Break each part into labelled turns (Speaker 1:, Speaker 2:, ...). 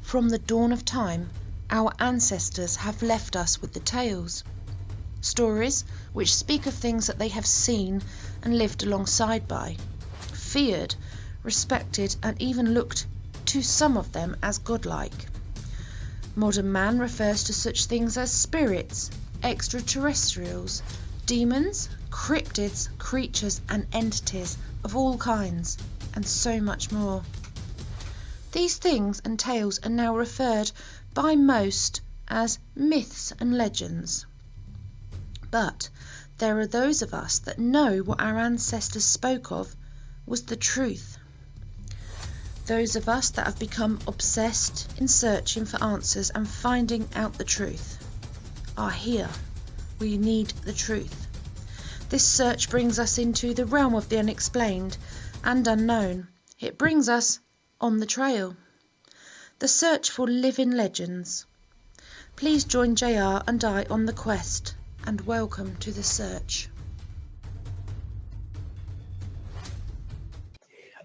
Speaker 1: From the dawn of time, our ancestors have left us with the tales. Stories which speak of things that they have seen and lived alongside by, feared, respected, and even looked to some of them as godlike. Modern man refers to such things as spirits, extraterrestrials, demons, cryptids, creatures, and entities of all kinds, and so much more. These things and tales are now referred by most as myths and legends. But there are those of us that know what our ancestors spoke of was the truth. Those of us that have become obsessed in searching for answers and finding out the truth are here. We need the truth. This search brings us into the realm of the unexplained and unknown. It brings us on the trail. The search for living legends. Please join JR and I on the quest, and welcome to the search.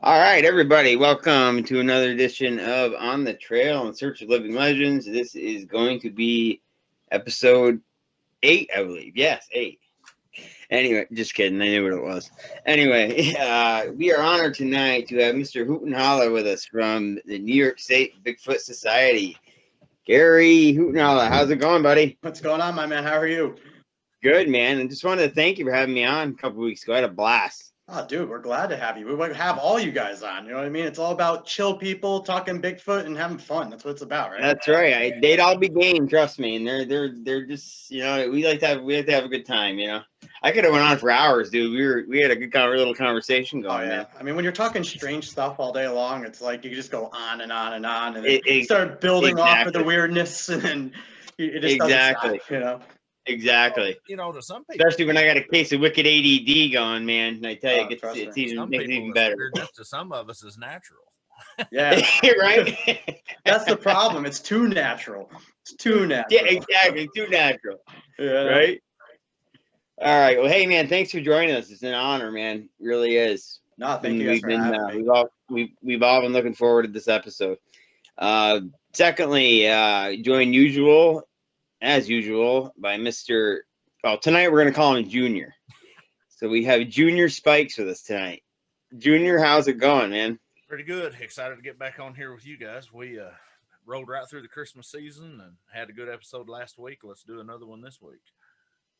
Speaker 2: All right, everybody, welcome to another edition of On the Trail in Search of Living Legends. This is going to be episode 8, I believe. Yes, 8. Anyway, just kidding. I knew what it was. Anyway, we are honored tonight to have Mr. Hootenhala with us from the New York State Bigfoot Society. Gary Hootenhala, how's it going, buddy?
Speaker 3: What's going on, my man? How are you?
Speaker 2: Good, man. And just wanted to thank you for having me on a couple weeks ago. I had a blast.
Speaker 3: Oh, dude, we're glad to have you. We want to have all you guys on. You know what I mean? It's all about chill people talking Bigfoot and having fun. That's what it's about, right?
Speaker 2: That's right. They'd all be game, trust me. And they're just, you know, we like to have a good time. You know, I could have went on for hours, dude. We had a good little conversation going.
Speaker 3: Oh, yeah.
Speaker 2: Man.
Speaker 3: I mean, when you're talking strange stuff all day long, it's like you just go on and on and on, and then start building off of the weirdness, and then it just doesn't stop, you know.
Speaker 2: Exactly.
Speaker 4: You know, to some people,
Speaker 2: especially when I got a case of wicked ADD going, man. And I tell you, it's even better.
Speaker 4: To some of us is natural.
Speaker 3: Yeah,
Speaker 2: right.
Speaker 3: That's the problem. It's too natural. It's too natural.
Speaker 2: Yeah, exactly. Too natural. Yeah. Right. All right. Well, hey, man, thanks for joining us. It's an honor, man. It really is.
Speaker 3: No, thank you guys for having
Speaker 2: me. We've all been looking forward to this episode. Secondly, joined as usual, by Mr. Well, tonight we're going to call him Junior. So we have Junior Spikes with us tonight. Junior, how's it going, man?
Speaker 4: Pretty good. Excited to get back on here with you guys. We rolled right through the Christmas season and had a good episode last week. Let's do another one this week.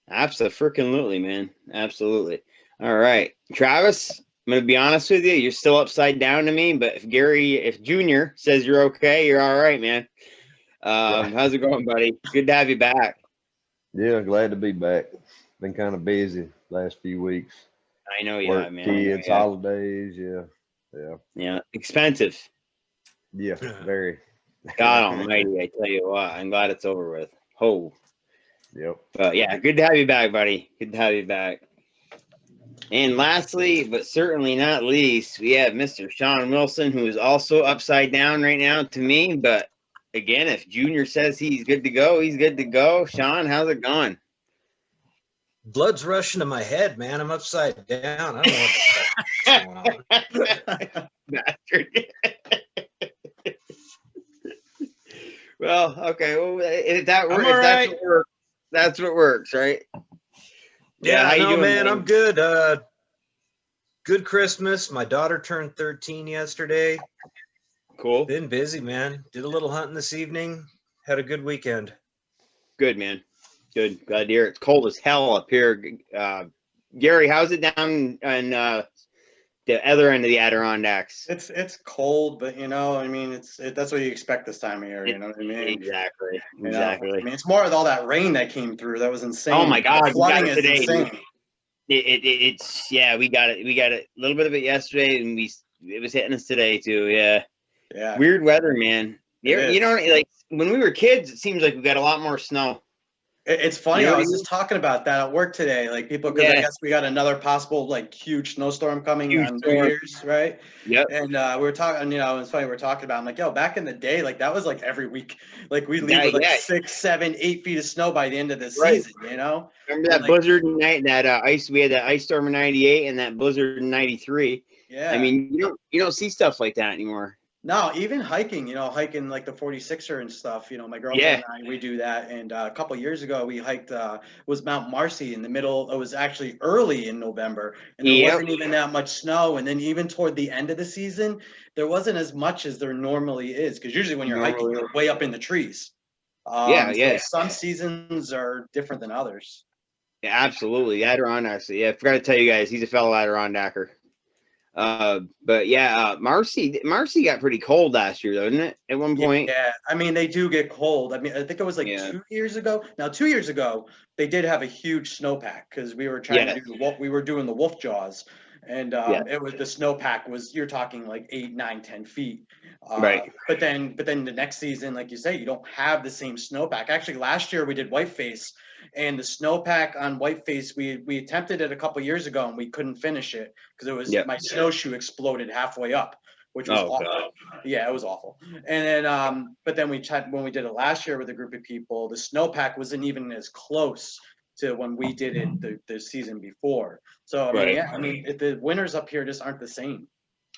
Speaker 2: Absolutely, man. Absolutely. All right. Travis, I'm going to be honest with you. You're still upside down to me, but if Junior says you're okay, you're all right, man. How's it going, buddy? Good to have you back.
Speaker 5: Yeah, glad to be back. Been kind of busy last few weeks.
Speaker 2: I know,
Speaker 5: Work,
Speaker 2: man.
Speaker 5: Kids, holidays,
Speaker 2: yeah. Expensive.
Speaker 5: Yeah, very.
Speaker 2: God Almighty, I tell you what. I'm glad it's over with. Oh.
Speaker 5: Yep.
Speaker 2: But yeah, good to have you back, buddy. Good to have you back. And lastly, but certainly not least, we have Mr. Shawn Wilson, who is also upside down right now to me, but again, if Junior says he's good to go, he's good to go. Shawn, how's it going?
Speaker 6: Blood's rushing to my head, man. I'm upside down. I don't know what's going on.
Speaker 2: Bastard. Well, okay. Well, if that works, right. That's what works, right?
Speaker 6: Yeah, how you doing, man? I'm good. Good Christmas. My daughter turned 13 yesterday.
Speaker 2: Cool.
Speaker 6: Been busy, man. Did a little hunting this evening. Had a good weekend.
Speaker 2: Good, man. Good. Glad to hear it. It's cold as hell up here. Gary, how's it down on the other end of the Adirondacks?
Speaker 3: It's cold, but you know, I mean, that's what you expect this time of year. You know what I mean?
Speaker 2: Exactly.
Speaker 3: I mean, it's more of all that rain that came through. That was insane.
Speaker 2: Oh my God,
Speaker 3: flooding is
Speaker 2: today.
Speaker 3: Insane.
Speaker 2: It's we got it. We got a little bit of it yesterday, and it was hitting us today too. Yeah.
Speaker 3: Yeah.
Speaker 2: Weird weather, man. You know, like when we were kids, it seems like we got a lot more snow.
Speaker 3: It's funny. I was just talking about that at work today. Like people, because I guess we got another possible like huge snowstorm coming on New Year's, right?
Speaker 2: Yep.
Speaker 3: And we were talking. You know, it's funny. We're talking about. I'm like, yo, back in the day, like that was like every week. Like we leave with like 6, 7, 8 feet of snow by the end of the season. You know.
Speaker 2: Remember that blizzard night? That ice. We had that ice storm in '98 and that blizzard in '93.
Speaker 3: Yeah.
Speaker 2: I mean, you don't see stuff like that anymore.
Speaker 3: No, even hiking, hiking like the 46er and stuff, my girlfriend and I, we do that. And a couple of years ago, we hiked, was Mount Marcy in the middle. It was actually early in November, and there wasn't even that much snow. And then even toward the end of the season, there wasn't as much as there normally is. Because usually when you're hiking, you're way up in the trees. So some seasons are different than others.
Speaker 2: Yeah, absolutely. Adirondacks. Yeah, I forgot to tell you guys, he's a fellow Adirondacker. But yeah, Marcy got pretty cold last year, though, didn't it? At one point.
Speaker 3: Yeah, I mean they do get cold. I mean, I think it was like 2 years ago. Now, 2 years ago, they did have a huge snowpack because we were trying to do what we were doing the wolf jaws, and it was the snowpack was you're talking like 8, 9, 10 feet.
Speaker 2: Right.
Speaker 3: But then the next season, like you say, you don't have the same snowpack. Actually, last year we did Whiteface, and the snowpack on Whiteface we attempted it a couple years ago and we couldn't finish it because it was my snowshoe exploded halfway up, which was awful. God. Yeah, it was awful. And then but then when we did it last year with a group of people, the snowpack wasn't even as close to when we did it the season before. So I mean, the winters up here just aren't the same.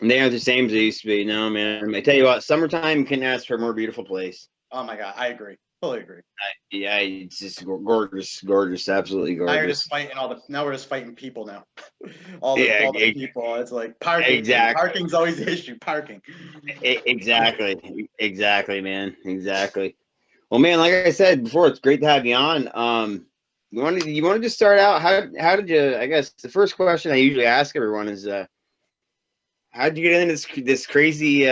Speaker 2: They aren't the same as they used to be. No, man. I tell you what, summertime can ask for a more beautiful place.
Speaker 3: Oh my God, I agree. Totally agree.
Speaker 2: Yeah, it's just gorgeous, absolutely gorgeous.
Speaker 3: Now we're just fighting people now. all the people. It's like parking. Exactly. Parking's always the issue. Parking.
Speaker 2: Exactly, man. Exactly. Well, man, like I said before, it's great to have you on. You wanted to start out? How did you? I guess the first question I usually ask everyone is, how did you get into this crazy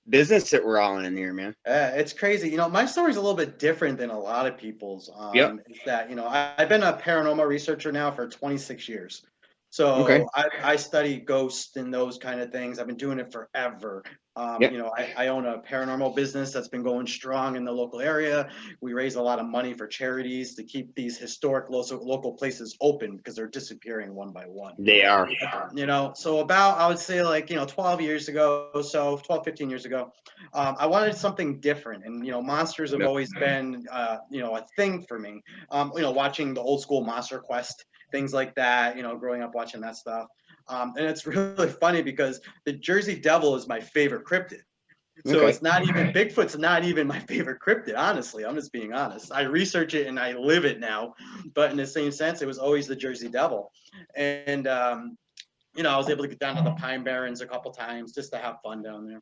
Speaker 2: business that we're all in here, man?
Speaker 3: It's crazy. My story's a little bit different than a lot of people's. Is that I've been a paranormal researcher now for 26 years. So I study ghosts and those kind of things. I've been doing it forever. I own a paranormal business that's been going strong in the local area. We raise a lot of money for charities to keep these historic local places open because they're disappearing one by one.
Speaker 2: They are.
Speaker 3: So about, I would say 12 years ago, 12, 15 years ago, I wanted something different. And, monsters have always been, a thing for me. Watching the old school Monster Quest, things like that, growing up watching that stuff. And it's really funny because the Jersey Devil is my favorite cryptid. So it's not even, Bigfoot's not even my favorite cryptid, honestly. I'm just being honest. I research it and I live it now. But in the same sense, it was always the Jersey Devil. And, I was able to get down to the Pine Barrens a couple times just to have fun down there.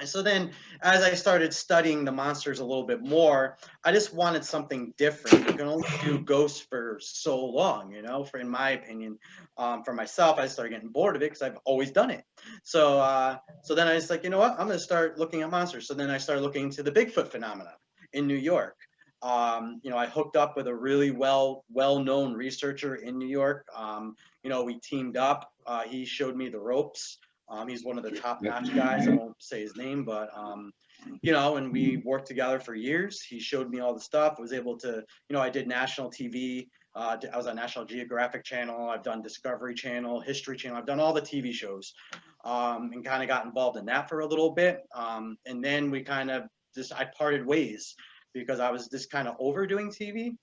Speaker 3: And so then as I started studying the monsters a little bit more, I just wanted something different. You can only do ghosts for so long, in my opinion. For myself, I started getting bored of it because I've always done it. So then I was like, you know what? I'm going to start looking at monsters. So then I started looking into the Bigfoot phenomena in New York. I hooked up with a really well-known researcher in New York. We teamed up. He showed me the ropes. He's one of the top-notch guys. I won't say his name, but and we worked together for years. He showed me all the stuff. I was able to, I did national TV. I was on National Geographic Channel. I've done Discovery Channel, History Channel. I've done all the TV shows, and kind of got involved in that for a little bit. And then we kind of I parted ways because I was just kind of overdoing TV.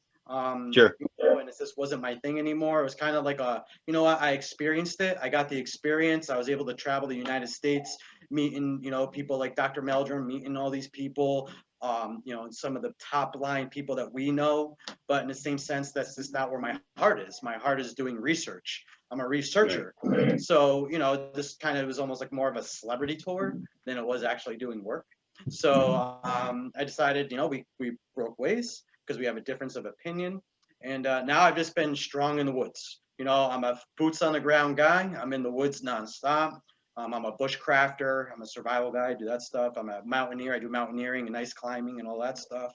Speaker 2: Sure.
Speaker 3: And it just wasn't my thing anymore. It was kind of like I experienced it. I got the experience. I was able to travel the United States, meeting, people like Dr. Meldrum, meeting all these people, and some of the top line people that we know. But in the same sense, that's just not where my heart is. My heart is doing research. I'm a researcher. Right. So, this kind of was almost like more of a celebrity tour than it was actually doing work. So I decided, we broke ways because we have a difference of opinion. And now I've just been strong in the woods. I'm a boots on the ground guy. I'm in the woods nonstop. I'm a bushcrafter. I'm a survival guy. I do that stuff. I'm a mountaineer. I do mountaineering and ice climbing and all that stuff.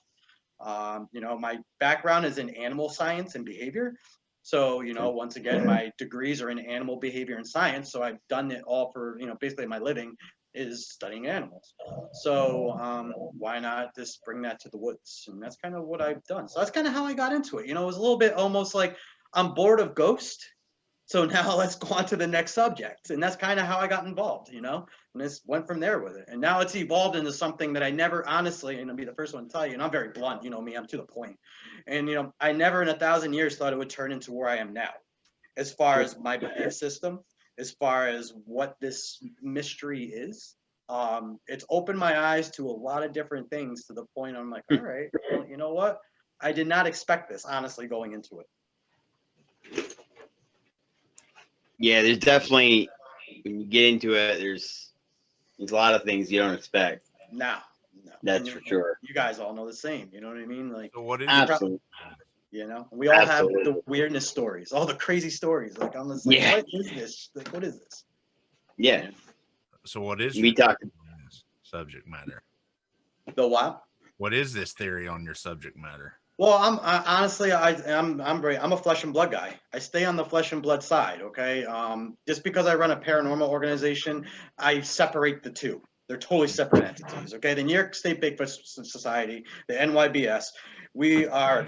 Speaker 3: My background is in animal science and behavior. So, once again, my degrees are in animal behavior and science. So I've done it all for, basically my living is studying animals. So why not just bring that to the woods? And that's kind of what I've done. So that's kind of how I got into it. It was a little bit almost like I'm bored of ghosts. So now let's go on to the next subject. And that's kind of how I got involved, and just went from there with it. And now it's evolved into something that I never honestly, and I'll be the first one to tell you, and I'm very blunt, me, I'm to the point. And, I never in 1,000 years thought it would turn into where I am now, as far as my belief system, as far as what this mystery is. It's opened my eyes to a lot of different things to the point I'm like, all right, well, you know what? I did not expect this, honestly, going into it.
Speaker 2: Yeah, there's definitely, when you get into it, there's a lot of things you don't expect.
Speaker 3: No.
Speaker 2: That's for sure.
Speaker 3: You guys all know the same. You know what I mean? Like,
Speaker 4: So what is
Speaker 2: Absolutely.
Speaker 3: you know, we all
Speaker 2: Absolutely.
Speaker 3: have the weirdness stories, all the crazy stories. Like, I'm just like,
Speaker 2: Yeah.
Speaker 3: what is this? Like, what is this?
Speaker 2: Yeah.
Speaker 4: So what is
Speaker 2: We
Speaker 4: your
Speaker 2: talked.
Speaker 4: subject matter?
Speaker 3: The what?
Speaker 4: What is this theory on your subject matter?
Speaker 3: Well, honestly, I'm a flesh and blood guy. I stay on the flesh and blood side. Okay. Just because I run a paranormal organization, I separate the two. They're totally separate entities. Okay. The New York State Bigfoot Society, the NYBS, we are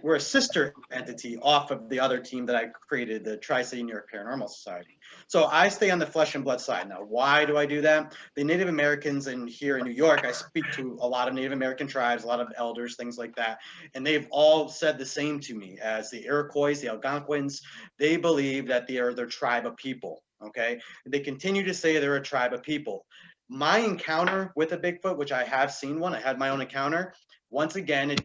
Speaker 3: we're a sister entity off of the other team that I created, the Tri-City New York Paranormal Society. So I stay on the flesh and blood side. Now, why do I do that? The Native Americans here in New York, I speak to a lot of Native American tribes, a lot of elders, things like that. And they've all said the same to me as the Iroquois, the Algonquins. They believe that they are their tribe of people. Okay. They continue to say they're a tribe of people. My encounter with a Bigfoot, which I have seen one, I had my own encounter. Once again, it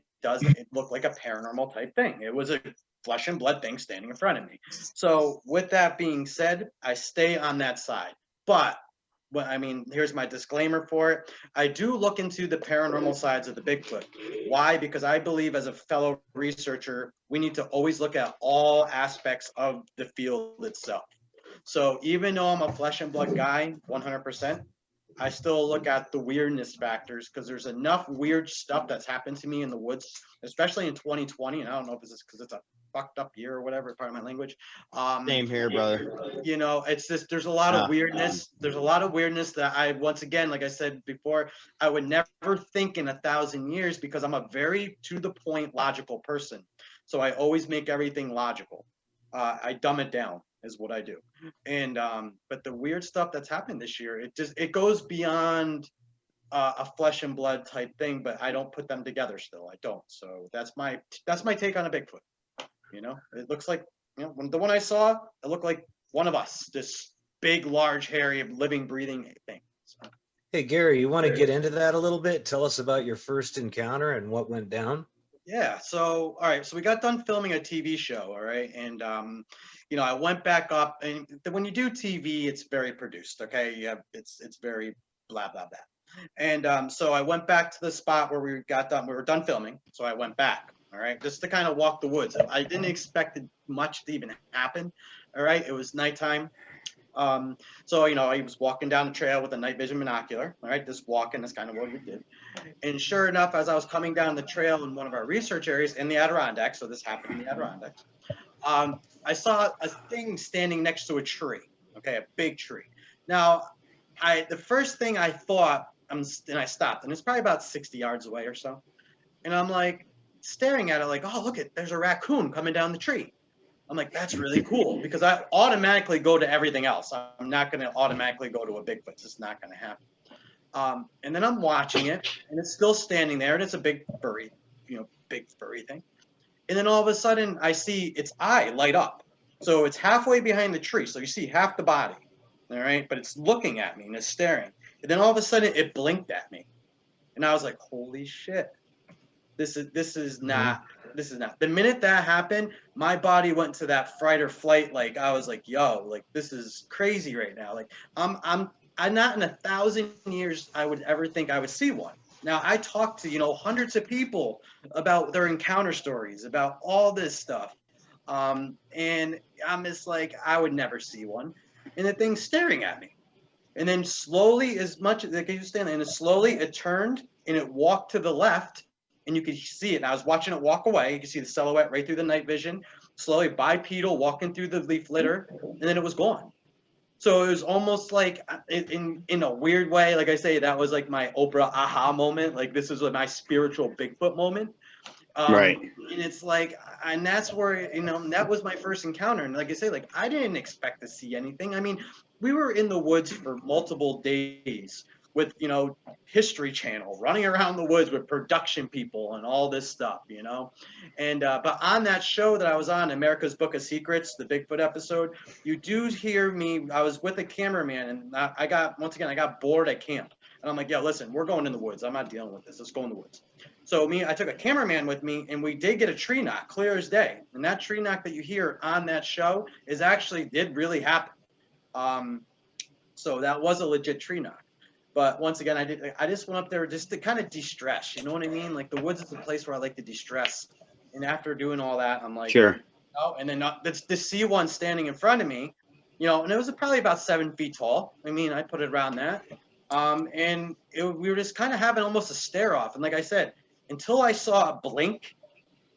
Speaker 3: look like a paranormal type thing. It was a flesh and blood thing standing in front of me. So with that being said, I stay on that side. But here's my disclaimer for it. I do look into the paranormal sides of the Bigfoot. Why? Because I believe as a fellow researcher, we need to always look at all aspects of the field itself. So even though I'm a flesh and blood guy, 100%, I still look at the weirdness factors because there's enough weird stuff that's happened to me in the woods, especially in 2020. And I don't know if it's because it's a fucked up year or whatever, part of my language.
Speaker 2: Same here, brother.
Speaker 3: You know, it's just there's a lot of weirdness. There's a lot of weirdness that I, once again, like I said before, I would never think in 1,000 years because I'm a very to the point logical person. So I always make everything logical. I dumb it down is what I do. And but the weird stuff that's happened this year, it goes beyond a flesh and blood type thing, but I don't put them together still. I don't. So that's my take on a Bigfoot. You know, it looks like, you know, when the one I saw, it looked like one of us, this big, large, hairy, living, breathing thing. So.
Speaker 6: Hey, Gary, you want to get into that a little bit? Tell us about your first encounter and what went down.
Speaker 3: Yeah. So, all right. So we got done filming a TV show. All right. And, you know, I went back up, and when you do TV, it's very produced. Okay. It's very blah, blah, blah. And so I went back to the spot where we got done. We were done filming. So I went back. All right. Just to kind of walk the woods. I didn't expect much to even happen. All right. It was nighttime. So, you know, I was walking down the trail with a night vision binocular, all right, just walking, that's kind of what we did. And sure enough, as I was coming down the trail in one of our research areas in the Adirondacks, so this happened in the Adirondacks, I saw a thing standing next to a tree, okay, a big tree. Now, the first thing I thought, and I stopped, and it's probably about 60 yards away or so, and I'm like, staring at it like, oh, look, there's a raccoon coming down the tree. I'm like, that's really cool, because I automatically go to everything else. I'm not going to automatically go to a Bigfoot. It's just not going to happen. And then I'm watching it, and it's still standing there, and it's a big furry thing. And then all of a sudden, I see its eye light up. So it's halfway behind the tree. So you see half the body, all right? But it's looking at me, and it's staring. And then all of a sudden, it blinked at me. And I was like, holy shit. This is not. The minute that happened, my body went to that fright or flight. Like I was like, yo, like this is crazy right now. Like I'm not in 1,000 years I would ever think I would see one. Now I talked to, you know, hundreds of people about their encounter stories, about all this stuff. And I'm just like, I would never see one. And the thing's staring at me. And then slowly, as much as like you stand there, and slowly it turned and it walked to the left. And you could see it. And I was watching it walk away. You could see the silhouette right through the night vision, slowly bipedal, walking through the leaf litter, and then it was gone. So it was almost like, in a weird way, like I say, that was like my Oprah aha moment. Like this is my spiritual Bigfoot moment.
Speaker 2: Right.
Speaker 3: And it's like, and that's where, you know, that was my first encounter. And like I say, like I didn't expect to see anything. I mean, we were in the woods for multiple days with, you know, History Channel, running around the woods with production people and all this stuff, you know. And but on that show that I was on, America's Book of Secrets, the Bigfoot episode, you do hear me. I was with a cameraman, and I got bored at camp, and I'm like, yo, listen, we're going in the woods. I'm not dealing with this. Let's go in the woods. So I took a cameraman with me, and we did get a tree knock, clear as day. And that tree knock that you hear on that show did really happen. So that was a legit tree knock. But once again, I just went up there just to kind of de-stress. You know what I mean? Like, the woods is a place where I like to de-stress. And after doing all that, I'm like,
Speaker 2: sure.
Speaker 3: Oh, and then to see one standing in front of me, you know, and it was probably about 7 feet tall. I mean, I put it around that. And we were just kind of having almost a stare off. And like I said, until I saw a blink,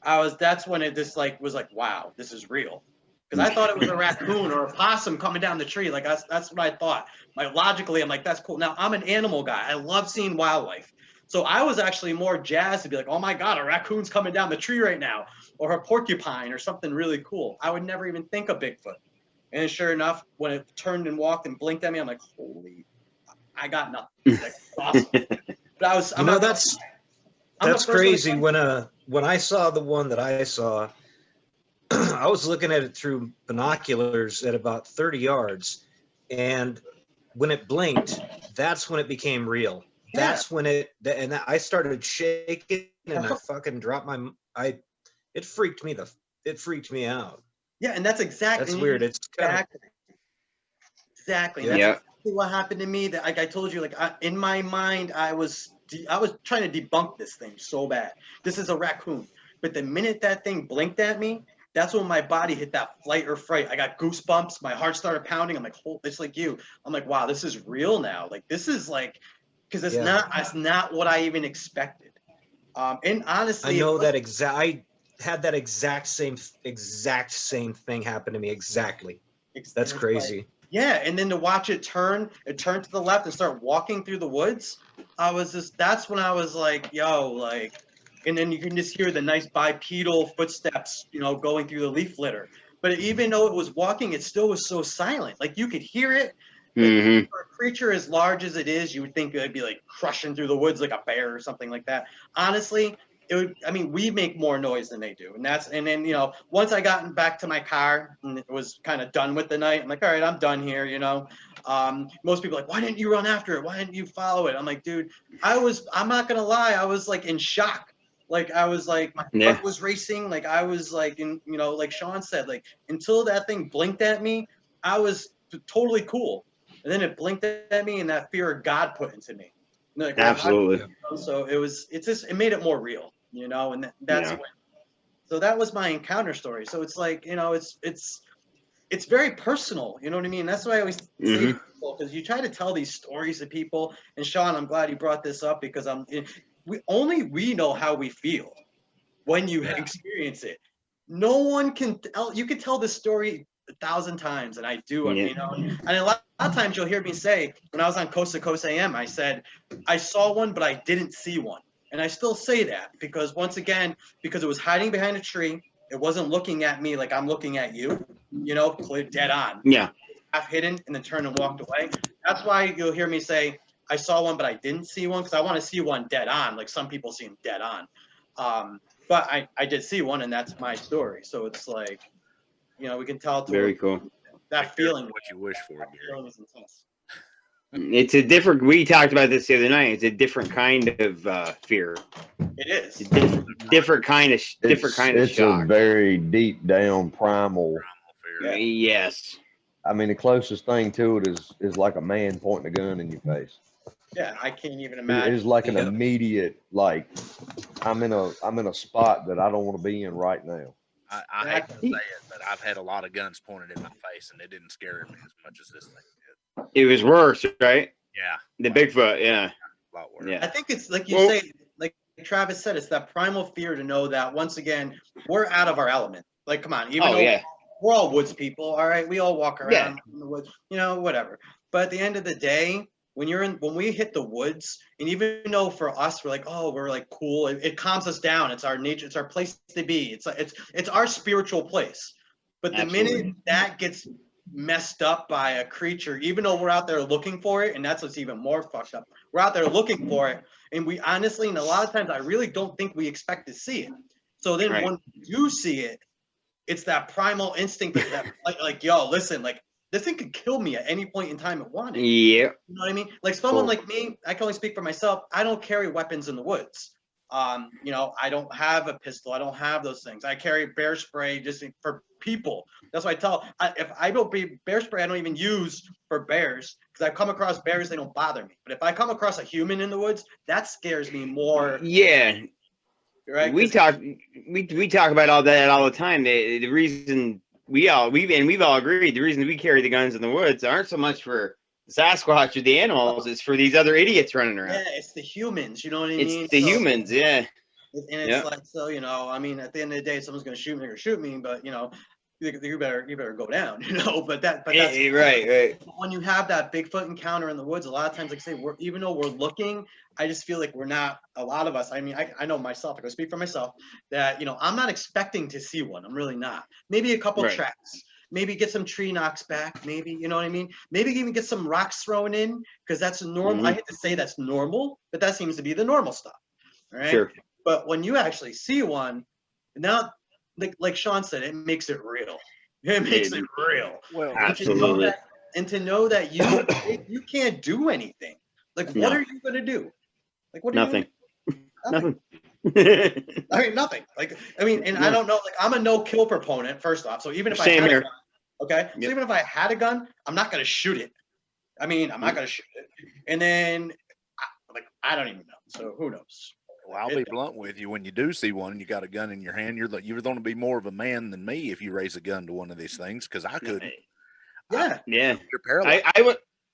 Speaker 3: that's when it just like was like, wow, this is real. Because I thought it was a raccoon or a possum coming down the tree. Like that's what I thought. Like, logically, I'm like, that's cool. Now, I'm an animal guy. I love seeing wildlife. So I was actually more jazzed to be like, oh my God, a raccoon's coming down the tree right now, or a porcupine or something really cool. I would never even think of Bigfoot. And sure enough, when it turned and walked and blinked at me, I'm like, holy, I got nothing. Like, awesome. But
Speaker 6: that's crazy. When I saw the one that I saw, I was looking at it through binoculars at about 30 yards, and when it blinked, that's when it became real. That's when I started shaking, and I fucking dropped it freaked me out.
Speaker 3: Yeah, and that's
Speaker 6: weird. It's
Speaker 3: exactly. That's exactly what happened to me. That, like I told you, like in my mind, I was trying to debunk this thing so bad. This is a raccoon. But the minute that thing blinked at me, that's when my body hit that flight or fright. I got goosebumps. My heart started pounding. I'm like, it's like you. I'm like, wow, this is real now. Like, this is like, because it's not what I even expected. And honestly,
Speaker 6: I know that I had that exact same thing happen to me. Exactly. That's crazy.
Speaker 3: Like, yeah, and then to watch it turn to the left and start walking through the woods, that's when I was like, yo, like, and then you can just hear the nice bipedal footsteps, you know, going through the leaf litter. But even though it was walking, it still was so silent. Like, you could hear it.
Speaker 2: Mm-hmm.
Speaker 3: For a creature as large as it is, you would think it would be like crushing through the woods like a bear or something like that. Honestly, we make more noise than they do. And then, you know, once I got back to my car and it was kind of done with the night, I'm like, all right, I'm done here, you know. Most people are like, why didn't you run after it? Why didn't you follow it? I'm like, dude, I'm not going to lie. I was like in shock. Like, I was like, my heart was racing. Like, I was like, you know, like Shawn said, like, until that thing blinked at me, I was totally cool. And then it blinked at me, and that fear of God put into me. Like,
Speaker 2: absolutely.
Speaker 3: So it made it more real, you know, and that's when. So that was my encounter story. So it's like, you know, it's very personal. You know what I mean? That's why I always say to people, because you try to tell these stories to people. And Shawn, I'm glad you brought this up, because we know how we feel when you experience it. No one can tell. You can tell this story 1,000 times, and I do. You know, and a lot of times you'll hear me say, when I was on Coast to Coast AM, I said I saw one, but I didn't see one, and I still say that because once again, because it was hiding behind a tree, it wasn't looking at me like I'm looking at you. You know, dead on.
Speaker 2: Yeah.
Speaker 3: Half hidden, and then turned and walked away. That's why you'll hear me say I saw one, but I didn't see one, because I want to see one dead on, like some people see them dead on. But I did see one, and that's my story. So it's like, you know, we can tell.
Speaker 2: Very cool.
Speaker 3: That feeling.
Speaker 4: What you wish for, Gary.
Speaker 2: It's a different. We talked about this the other night. It's a different kind of fear.
Speaker 3: It is.
Speaker 2: It's a different kind of shock.
Speaker 5: It's a very deep down primal
Speaker 4: fear.
Speaker 2: Yes.
Speaker 5: I mean, the closest thing to it is like a man pointing a gun in your face.
Speaker 3: Yeah, I can't even imagine.
Speaker 5: It's like an immediate, like, I'm in a spot that I don't want to be in right now.
Speaker 4: I hate to say it, but I've had a lot of guns pointed in my face, and it didn't scare me as much as this thing did.
Speaker 2: It was worse, right?
Speaker 4: Yeah.
Speaker 2: The Bigfoot, yeah.
Speaker 4: A lot worse.
Speaker 2: Yeah.
Speaker 3: I think it's like you say, like Travis said, it's that primal fear to know that once again, we're out of our element. Like, come on, even though we're all woods people, all right? We all walk around in the woods, you know, whatever. But at the end of the day, when we hit the woods, and even though for us, we're like, oh, we're like cool. It calms us down. It's our nature. It's our place to be. It's our spiritual place. But the minute that gets messed up by a creature, even though we're out there looking for it. And that's what's even more fucked up. We're out there looking for it. And we honestly, and a lot of times I really don't think we expect to see it. So then when we do see it, it's that primal instinct that like, yo, listen, like this thing could kill me at any point in time it wanted.
Speaker 2: Yeah.
Speaker 3: You know what I mean? Like someone like me, I can only speak for myself. I don't carry weapons in the woods. You know, I don't have a pistol. I don't have those things. I carry bear spray just for people. That's why I tell. If I don't be bear spray, I don't even use for bears because I've come across bears. They don't bother me. But if I come across a human in the woods, that scares me more.
Speaker 2: Yeah.
Speaker 3: Right.
Speaker 2: We talk about all that all the time. The reason we've all agreed the reason we carry the guns in the woods aren't so much for Sasquatch or the animals, it's for these other idiots running around.
Speaker 3: Yeah, it's the humans, you know what I mean?
Speaker 2: It's the humans, yeah.
Speaker 3: And it's like, so, you know, I mean, at the end of the day, someone's going to shoot me or shoot me, but, you know, you better go down, you know, but that's
Speaker 2: right.
Speaker 3: When you have that Bigfoot encounter in the woods, a lot of times, like I say, even though we're looking, I just feel like we're not, a lot of us, I mean, I know myself, I can speak for myself, that, you know, I'm not expecting to see one. I'm really not. Maybe a couple tracks. Maybe get some tree knocks back, maybe, you know what I mean? Maybe even get some rocks thrown in, because that's normal. I hate to say that's normal, but that seems to be the normal stuff, right? Sure. But when you actually see one, now, like Shawn said, it makes it real. It makes it real.
Speaker 2: Well, absolutely.
Speaker 3: And to know that you can't do anything. Like, what are you going to do? Like, what are
Speaker 2: Nothing.
Speaker 3: Nothing. I mean, nothing. Like, I mean, and I don't know, like, I'm a no-kill proponent, first off. So even if I had a gun, okay? So even if I had a gun, I'm not going to shoot it. I mean, I'm not going to shoot it. And then, like, I don't even know. So who knows?
Speaker 4: Well, I'll be blunt with you. When you do see one and you got a gun in your hand, you're going to be more of a man than me if you raise a gun to one of these things, because I couldn't.
Speaker 3: Yeah.
Speaker 2: Yeah.
Speaker 4: You're paralyzed.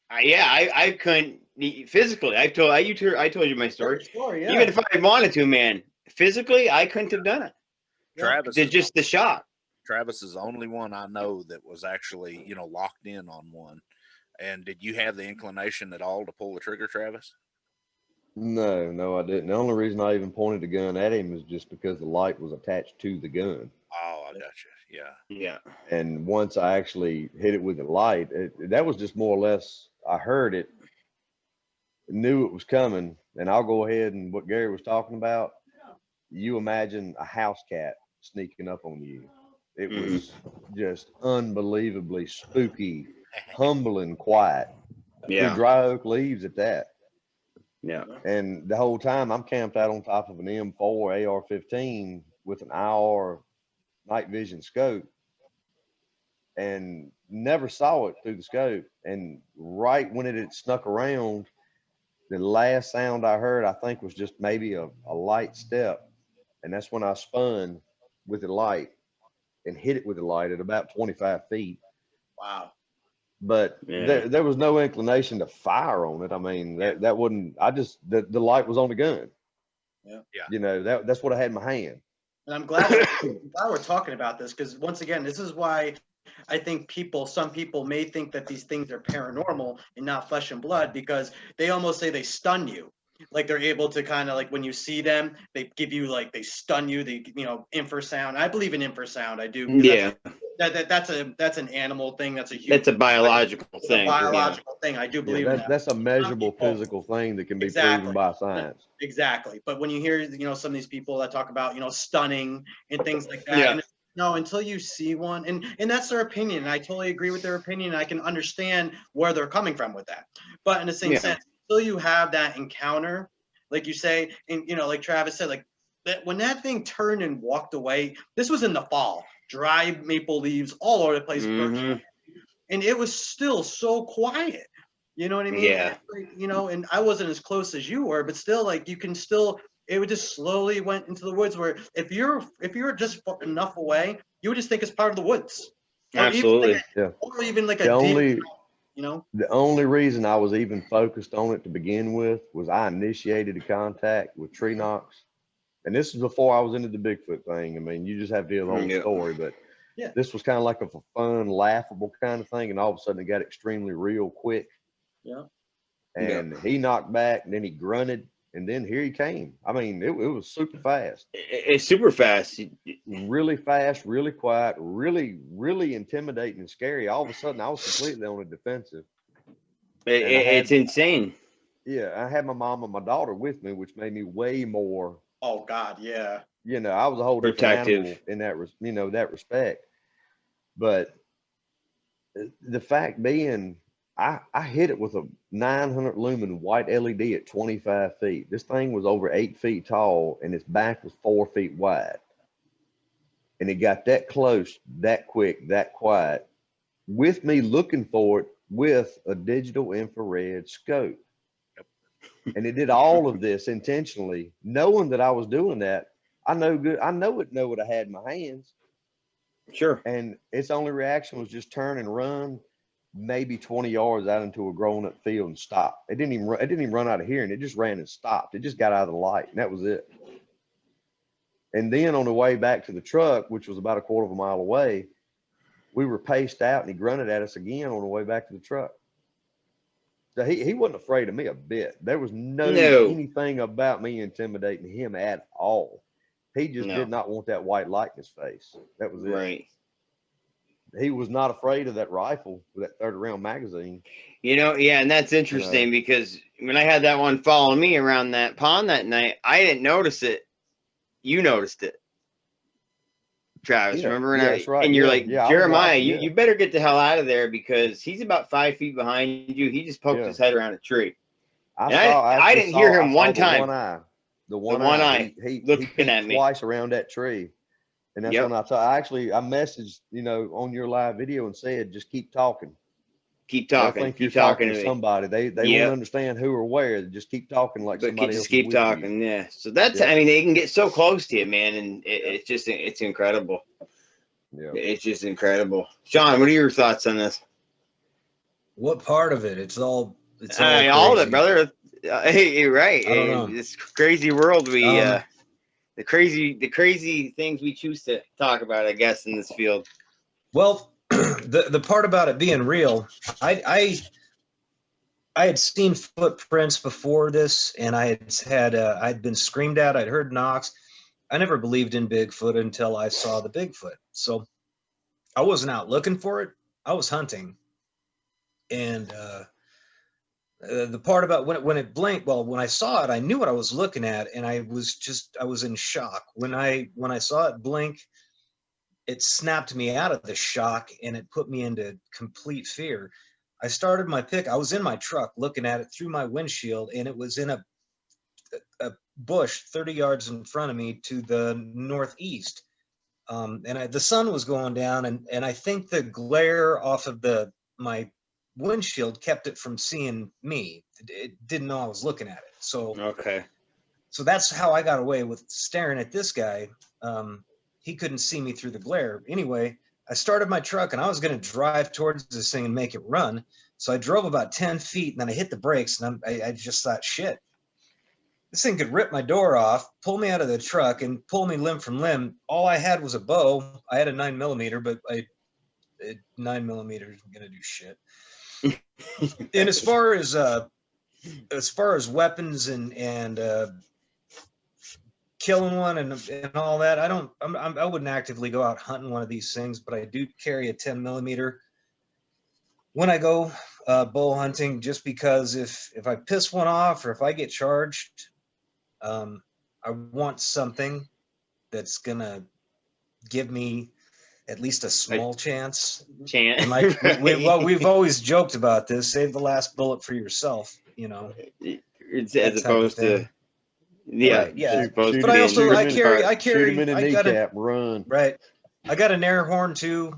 Speaker 2: I couldn't physically. I told you my story.
Speaker 3: Yeah.
Speaker 2: Even if I wanted to, man, physically, I couldn't have done it.
Speaker 4: Travis
Speaker 2: is just the shock.
Speaker 4: Travis is the only one I know that was actually, you know, locked in on one. And did you have the inclination at all to pull the trigger, Travis?
Speaker 5: No, I didn't. The only reason I even pointed the gun at him is just because the light was attached to the gun.
Speaker 4: Oh, I got you.
Speaker 2: Yeah.
Speaker 5: And once I actually hit it with the light, that was just more or less, I heard it, knew it was coming. And I'll go ahead and what Gary was talking about, you imagine a house cat sneaking up on you. It was just unbelievably spooky, humbling, quiet.
Speaker 2: Yeah.
Speaker 5: Through dry oak leaves at that.
Speaker 2: Yeah.
Speaker 5: And the whole time I'm camped out on top of an M4 AR-15 with an IR night vision scope and never saw it through the scope. And right when it had snuck around, the last sound I heard, I think, was just maybe a light step. And that's when I spun with the light and hit it with the light at about 25 feet.
Speaker 3: Wow.
Speaker 5: But there was no inclination to fire on it. I mean, that wouldn't, the light was on the gun.
Speaker 3: Yeah.
Speaker 5: You know, that's what I had in my hand.
Speaker 3: And I'm glad we're talking about this, because once again, this is why I think some people may think that these things are paranormal and not flesh and blood, because they almost say they stun you. Like they're able to kind of, like, when you see them, they give you, like, they stun you, they, you know, infrasound. I believe in infrasound. I do.
Speaker 2: Yeah.
Speaker 3: That's an animal thing. That's a
Speaker 2: biological thing.
Speaker 3: Thing. I do believe in that.
Speaker 5: That's a measurable physical thing that can be proven by science.
Speaker 3: Exactly. But when you hear, you know, some of these people that talk about, you know, stunning and things like that, and no, until you see one, and that's their opinion. And I totally agree with their opinion. I can understand where they're coming from with that. But in the same sense, until you have that encounter, like you say, and, you know, like Travis said, like that when that thing turned and walked away, this was in the fall, dry maple leaves all over the place. And it was still so quiet. You know what I mean?
Speaker 2: Yeah.
Speaker 3: Like, you know, and I wasn't as close as you were, but still, like, you can still, it would just slowly went into the woods, where if you're just enough away, you would just think it's part of the woods.
Speaker 2: Absolutely.
Speaker 3: Or even like a deer, you know?
Speaker 5: The only reason I was even focused on it to begin with was I initiated a contact with tree knocks. And this is before I was into the Bigfoot thing. I mean, you just have to hear the whole story, but this was kind of like a fun, laughable kind of thing. And all of a sudden it got extremely real quick.
Speaker 3: Yeah.
Speaker 5: And he knocked back, and then he grunted, And then here he came. I mean, it was super fast.
Speaker 2: It's super fast.
Speaker 5: Really fast, really quiet, really, really intimidating and scary. All of a sudden, I was completely on the defensive.
Speaker 2: It's insane.
Speaker 5: Yeah, I had my mom and my daughter with me, which made me way more.
Speaker 3: Oh God, yeah.
Speaker 5: You know, I was a whole different
Speaker 2: Protective.
Speaker 5: animal in that, that respect. But the fact being, I hit it with a 900 lumen white LED at 25 feet. This thing was over 8 feet tall, and its back was 4 feet wide. And it got that close, that quick, that quiet, with me looking for it with a digital infrared scope. And it did all of this intentionally, knowing that I was doing that. I know what I had in my hands.
Speaker 2: Sure.
Speaker 5: And its only reaction was just turn and run maybe 20 yards out into a grown-up field and stop. It didn't even run out of hearing. It just ran and stopped. It just got out of the light, and that was it. And then on the way back to the truck, which was about a quarter of a mile away, we were paced out, and he grunted at us again on the way back to the truck. So he wasn't afraid of me a bit. There was no anything about me intimidating him at all. He just did not want that white light in his face. That was it.
Speaker 2: Right.
Speaker 5: He was not afraid of that rifle with that 30 round magazine.
Speaker 2: And that's interesting because when I had that one following me around that pond that night, I didn't notice it. You noticed it, Travis. Remember?
Speaker 5: That's right.
Speaker 2: And you're like, Jeremiah, you better get the hell out of there because he's about 5 feet behind you. He just poked his head around a tree. I didn't hear him one time.
Speaker 5: The one eye. He
Speaker 2: looking at me
Speaker 5: twice around that tree. And that's when I messaged, on your live video and said, just keep talking.
Speaker 2: Keep talking.
Speaker 5: I think
Speaker 2: keep
Speaker 5: you're talking
Speaker 2: to
Speaker 5: to somebody. They won't understand who or where. Just keep talking like somebody else.
Speaker 2: Just keep talking. Yeah. So that's, I mean, they can get so close to you, man. And it's incredible.
Speaker 5: Yeah.
Speaker 2: It's just incredible. Shawn, what are your thoughts on this?
Speaker 6: What part of it? It's all
Speaker 2: all of it, brother. Hey, you're right.
Speaker 6: I don't know.
Speaker 2: This crazy world the crazy things we choose to talk about, I guess, in this field.
Speaker 6: Well, the part about it being real, I had seen footprints before this, and I'd been screamed at. I'd heard knocks. I never believed in Bigfoot until I saw the Bigfoot. So I wasn't out looking for it. I was hunting. And the part about when it blinked, well, when I saw it, I knew what I was looking at, and I was in shock. When I saw it blink, it snapped me out of the shock, and it put me into complete fear. I started my pick. I was in my truck looking at it through my windshield, and it was in a bush 30 yards in front of me to the northeast. The sun was going down, and I think the glare off of my windshield kept it from seeing me. It didn't know I was looking at it. So that's how I got away with staring at this guy. He couldn't see me through the glare. Anyway, I started my truck, and I was going to drive towards this thing and make it run. So I drove about 10 feet, and then I hit the brakes, and I just thought, shit, this thing could rip my door off, pull me out of the truck, and pull me limb from limb. All I had was a bow. I had a 9mm, but 9mm isn't going to do shit. And as far as weapons and killing one and all that, I wouldn't actively go out hunting one of these things, but I do carry a 10mm when I go bow hunting, just because if I piss one off or if I get charged, I want something that's gonna give me at least a small chance. And like we've always joked about this: save the last bullet for yourself.
Speaker 2: It's as opposed to. Yeah.
Speaker 6: But I also I carry
Speaker 5: shoot him in the kneecap, run.
Speaker 6: Right. I got an air horn too,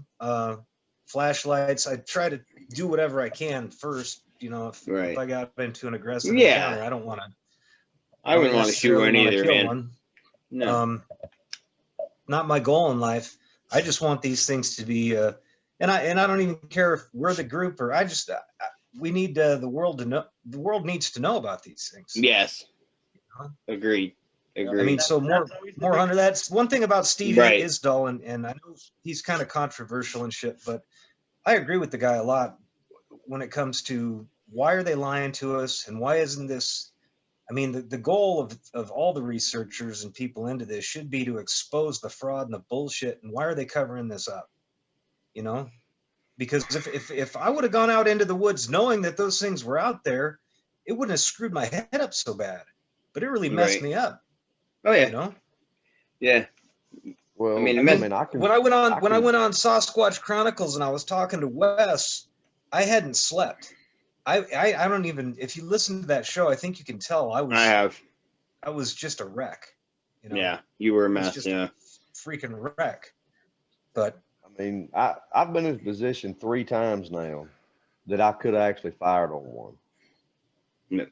Speaker 6: flashlights. I try to do whatever I can first. If I got into an aggressive encounter, I don't want to.
Speaker 2: I wouldn't want to shoot one either, man.
Speaker 6: One.
Speaker 2: No.
Speaker 6: Not my goal in life. I just want these things to be, and I don't even care if we're the group or we need the world to know. The world needs to know about these things.
Speaker 2: Yes. Agreed.
Speaker 6: I mean, so more hunter. That's one thing about Steve Isdall, and I know he's kind of controversial and shit, but I agree with the guy a lot when it comes to why are they lying to us and why isn't this? I mean, the goal of all the researchers and people into this should be to expose the fraud and the bullshit. And why are they covering this up? You know, because if I would have gone out into the woods knowing that those things were out there, it wouldn't have screwed my head up so bad. But it really messed me up.
Speaker 2: Oh yeah.
Speaker 6: You know.
Speaker 2: Yeah.
Speaker 5: Well,
Speaker 2: I mean,
Speaker 6: when I went on Sasquatch Chronicles and I was talking to Wes, I hadn't slept. I don't even, if you listen to that show, I think you can tell I was just a wreck. You know?
Speaker 2: Yeah, you were a mess. Yeah,
Speaker 6: freaking wreck. But
Speaker 5: I mean, I've been in a position 3 times now that I could have actually fired on one.
Speaker 2: Yeah.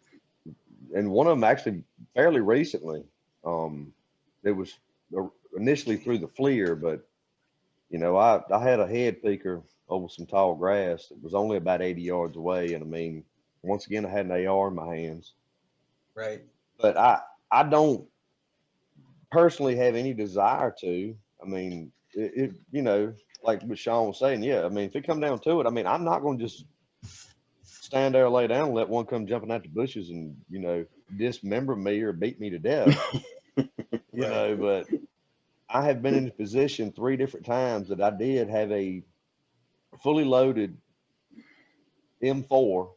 Speaker 5: And one of them actually fairly recently. It was initially through the FLIR, but you know, I had a head peeker over some tall grass. It was only about 80 yards away, and I mean, once again, I had an AR in my hands.
Speaker 6: Right.
Speaker 5: But I don't personally have any desire to. I mean, it you know, like what Shawn was saying, yeah. I mean, if it come down to it, I mean, I'm not going to just stand there, lay down, and let one come jumping out the bushes and, you know, dismember me or beat me to death. You know, but I have been in a position 3 different times that I did have a fully loaded M4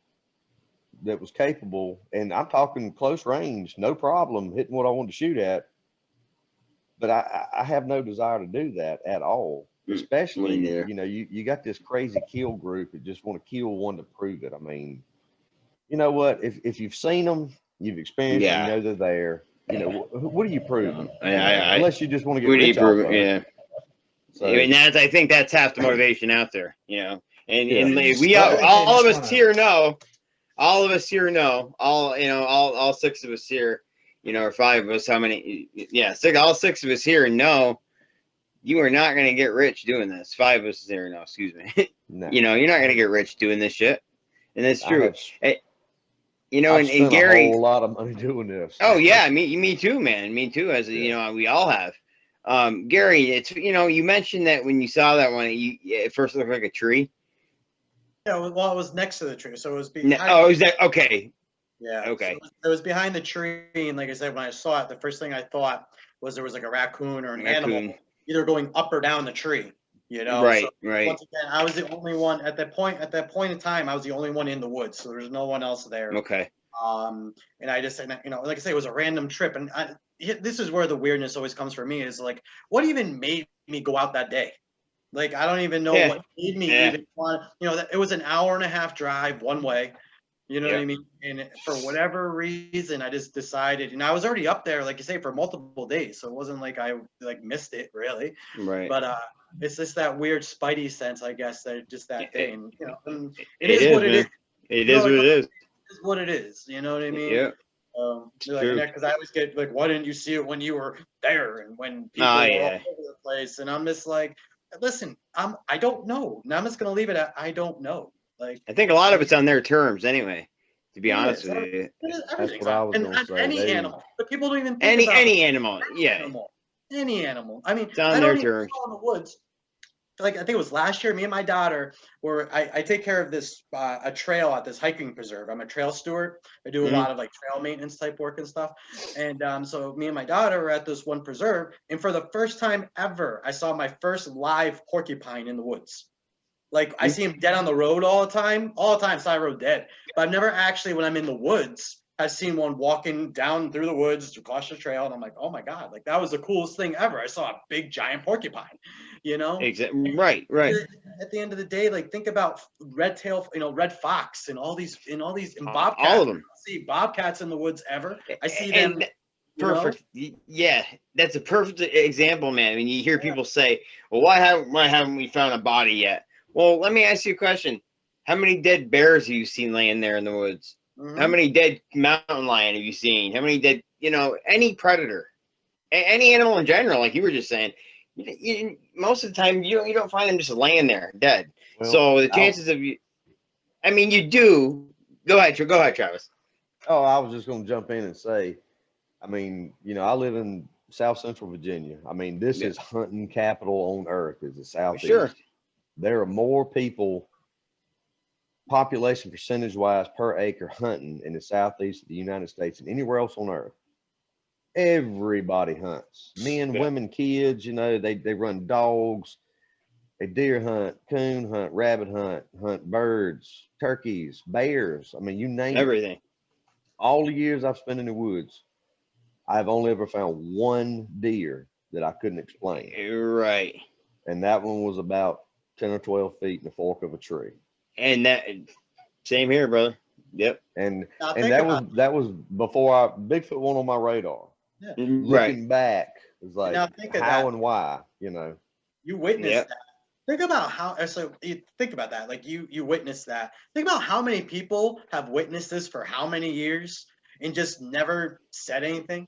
Speaker 5: that was capable, and I'm talking close range, no problem hitting what I wanted to shoot at. But I have no desire to do that at all. Especially, you know, you got this crazy kill group that just want to kill one to prove it. I mean, you know what? If you've seen them, you've experienced them, you know they're there. You know, what are you proving? Unless you just want to get rich off of it.
Speaker 2: Yeah. So, I mean, I think that's half the motivation out there, you know. And we all of us here know, all 6 of us here, you know, or 5 of us, how many? Yeah, all 6 of us here know you are not going to get rich doing this. 5 of us here know, excuse me.
Speaker 5: No.
Speaker 2: You know, you're not going to get rich doing this shit. And that's true. You know,
Speaker 5: I've spent
Speaker 2: Gary,
Speaker 5: a whole lot of money doing this.
Speaker 2: Oh yeah, me too, man. Me too. As you know, we all have. Gary, it's, you know, you mentioned that when you saw that one, it first looked like a tree.
Speaker 3: Yeah, well, it was next to the tree, so it was behind.
Speaker 2: Is that okay?
Speaker 3: Yeah.
Speaker 2: Okay.
Speaker 3: So it was behind the tree, and like I said, when I saw it, the first thing I thought was there was like a raccoon or an animal either going up or down the tree. You know.
Speaker 2: Right.
Speaker 3: So
Speaker 2: right.
Speaker 3: Once again, I was the only one at that point. At that point in time, I was the only one in the woods, so there's no one else there.
Speaker 2: Okay.
Speaker 3: And I just, you know, like I say, it was a random trip, and this is where the weirdness always comes for me, is like, what even made me go out that day? Like, I don't even know what made me even want, you know, it was an 1.5-hour drive one way, you know what I mean? And for whatever reason, I just decided, and I was already up there, like you say, for multiple days. So it wasn't like I like missed it really.
Speaker 2: Right.
Speaker 3: But, it's just that weird spidey sense, I guess, that just that day, and, you know, and it is what it is.
Speaker 2: It is what it is.
Speaker 3: Is what it is, you know what I mean?
Speaker 2: Yeah.
Speaker 3: Because I always get like, why didn't you see it when you were there and when people were all over the place? And I'm just like, listen, I don't know. Now I'm just gonna leave it at I don't know. Like,
Speaker 2: I think a lot of it's on their terms anyway. To be honest with you,
Speaker 5: that's what I was gonna say.
Speaker 3: Any animal, but people don't even think
Speaker 2: any
Speaker 3: about
Speaker 2: animal.
Speaker 3: Any animal. I mean,
Speaker 2: it's on
Speaker 3: I
Speaker 2: their
Speaker 3: don't even
Speaker 2: terms.
Speaker 3: go in the woods. Like, I think it was last year, me and my daughter I take care of this a trail at this hiking preserve. I'm a trail steward. I do a lot of like trail maintenance type work and stuff. And so me and my daughter were at this one preserve, and for the first time ever, I saw my first live porcupine in the woods. Like, I see him dead on the road all the time, side road dead. But I've never actually, when I'm in the woods, I've seen one walking down through the woods across the trail, and I'm like, oh my God, like that was the coolest thing ever. I saw a big giant porcupine, you know?
Speaker 2: Exactly. Right.
Speaker 3: At the end of the day, like, think about red fox and all these and bobcats.
Speaker 2: All of them.
Speaker 3: I see bobcats in the woods ever. I see them.
Speaker 2: Perfect. Yeah, that's a perfect example, man. I mean, you hear people say, well, why haven't we found a body yet? Well, let me ask you a question. How many dead bears have you seen laying there in the woods? How many dead mountain lion have you seen? How many dead, you know, any predator, any animal in general, like you were just saying, most of the time you don't find them just laying there dead. Well, so the chances of you, I mean, you do. Go ahead, Travis.
Speaker 5: Oh, I was just going to jump in and say, I mean, you know, I live in South Central Virginia. I mean, this is hunting capital on earth, is the Southeast.
Speaker 2: Sure.
Speaker 5: There are more people population percentage wise per acre hunting in the southeast of the United States and anywhere else on earth. Everybody hunts. Men, women, kids, you know, they run dogs, they deer hunt, coon hunt, rabbit hunt birds, turkeys, bears. I mean, you name
Speaker 2: Everything.
Speaker 5: it. All the years I've spent in the woods, I've only ever found one deer that I couldn't explain.
Speaker 2: Right.
Speaker 5: And that one was about 10 or 12 feet in the fork of a tree.
Speaker 2: And that same here, brother. Yep.
Speaker 5: And
Speaker 3: Now
Speaker 5: and
Speaker 3: think
Speaker 5: that was before Bigfoot went on my radar.
Speaker 3: Yeah.
Speaker 2: Right.
Speaker 5: Looking back, it's like
Speaker 3: now think of
Speaker 5: how
Speaker 3: that.
Speaker 5: and why, you know.
Speaker 3: You witnessed
Speaker 2: Yep.
Speaker 3: that. Think about how. So you think about that. Like you witnessed that. Think about how many people have witnessed this for how many years and just never said anything.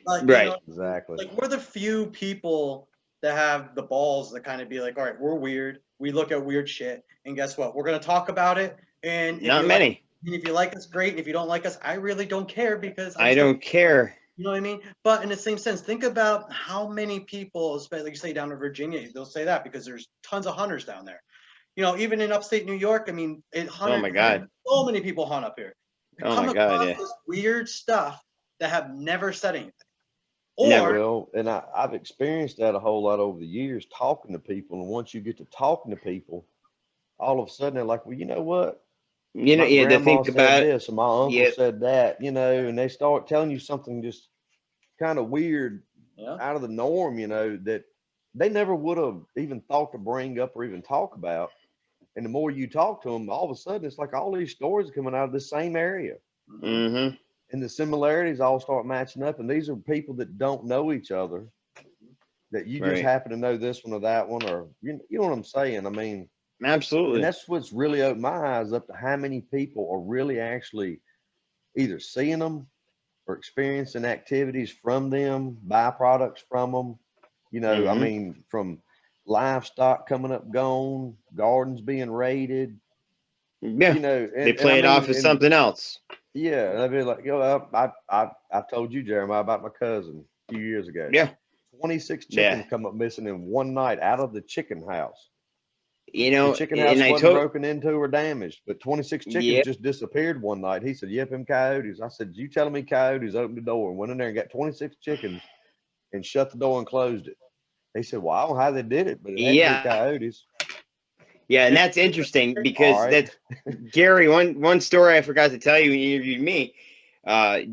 Speaker 3: Like,
Speaker 2: Right.
Speaker 3: You know,
Speaker 5: Exactly.
Speaker 3: like we're the few people that have the balls to kind of be like, all right, we're weird. We look at weird shit, and guess what? We're gonna talk about it. And
Speaker 2: Not many.
Speaker 3: If you like us, great. And if you don't like us, I really don't care because
Speaker 2: I don't care.
Speaker 3: You know what I mean? But in the same sense, think about how many people, especially like you say down in Virginia, they'll say that because there's tons of hunters down there. You know, even in upstate New York, I mean,
Speaker 2: Oh my God.
Speaker 3: so many people hunt up here. You
Speaker 2: Oh
Speaker 3: come
Speaker 2: my God,
Speaker 3: across
Speaker 2: yeah.
Speaker 3: this weird stuff that have never said anything. Or
Speaker 2: Never.
Speaker 5: Well, and I've experienced that a whole lot over the years, talking to people. And once you get to talking to people, all of a sudden they're like, well, you know what?
Speaker 2: You know,
Speaker 5: My
Speaker 2: yeah, to
Speaker 5: grandma
Speaker 2: think
Speaker 5: said
Speaker 2: about
Speaker 5: this, and my uncle
Speaker 2: Yep.
Speaker 5: said that, you know, and they start telling you something just kind of weird
Speaker 3: Yeah.
Speaker 5: out of the norm, you know, that they never would have even thought to bring up or even talk about. And the more you talk to them, all of a sudden it's like all these stories are coming out of the same area.
Speaker 2: Mm-hmm.
Speaker 5: And the similarities all start matching up. And these are people that don't know each other, that you just
Speaker 2: Right.
Speaker 5: happen to know this one or that one, or you know what I'm saying? I mean, and
Speaker 2: Absolutely.
Speaker 5: that's what's really opened my eyes up to how many people are really actually either seeing them or experiencing activities from them, byproducts from them. You know, I
Speaker 2: Mhm.
Speaker 5: mean, from livestock coming up gone, gardens being raided,
Speaker 2: Yeah.
Speaker 5: you know,
Speaker 2: They
Speaker 5: and
Speaker 2: play
Speaker 5: I
Speaker 2: it
Speaker 5: mean,
Speaker 2: off as
Speaker 5: and
Speaker 2: something else.
Speaker 5: yeah, and I'd be like, you know, I told you, Jeremiah, about my cousin a few years ago.
Speaker 2: Yeah.
Speaker 5: 26
Speaker 2: Yeah.
Speaker 5: chickens come up missing in one night out of the chicken house.
Speaker 2: You
Speaker 5: The
Speaker 2: know,
Speaker 5: chicken
Speaker 2: and
Speaker 5: house
Speaker 2: I
Speaker 5: wasn't
Speaker 2: told
Speaker 5: broken into or damaged, but 26 chickens
Speaker 2: Yep.
Speaker 5: just disappeared one night. He said, yep, them coyotes. I said, you telling me coyotes opened the door and went in there and got 26 chickens and shut the door and closed it? He said, well, I don't know how they did it, but it had to
Speaker 2: Yeah.
Speaker 5: be coyotes.
Speaker 2: Yeah, and that's interesting
Speaker 5: All
Speaker 2: because
Speaker 5: right.
Speaker 2: that's Gary. One story I forgot to tell you when you interviewed me.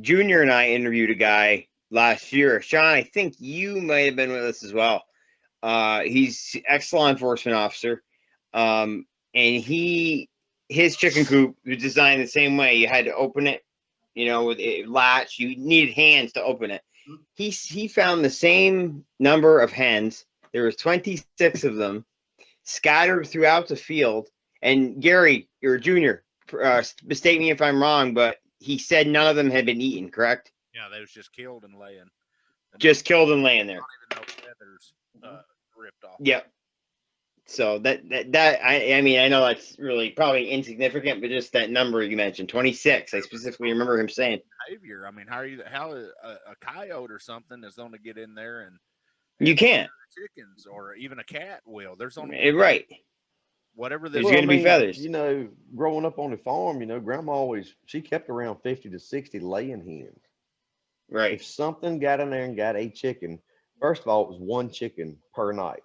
Speaker 2: Junior and I interviewed a guy last year. Shawn, I think you might have been with us as well. He's ex-law enforcement officer, and his chicken coop was designed the same way. You had to open it, you know, with a latch. You needed hands to open it. He found the same number of hens. There was 26 of them scattered throughout the field. And Gary, you're a junior. Mistake me if I'm wrong, but he said none of them had been eaten. Correct?
Speaker 4: Yeah, they was just killed and laying. And
Speaker 2: Just killed and laying there.
Speaker 4: not even no feathers ripped off.
Speaker 2: Yep. So that I mean, I know that's really probably insignificant, but just that number you mentioned, 26. I specifically remember him saying.
Speaker 4: Behavior. I mean, how a coyote or something is going to get in there and
Speaker 2: You can't.
Speaker 4: chickens or even a cat will. There's only
Speaker 2: Right.
Speaker 4: whatever
Speaker 2: There's
Speaker 4: this.
Speaker 2: gonna be feathers.
Speaker 5: You know, growing up on the farm, you know, grandma she kept around 50 to 60 laying hens.
Speaker 2: Right.
Speaker 5: If something got in there and got a chicken, first of all, it was one chicken per night.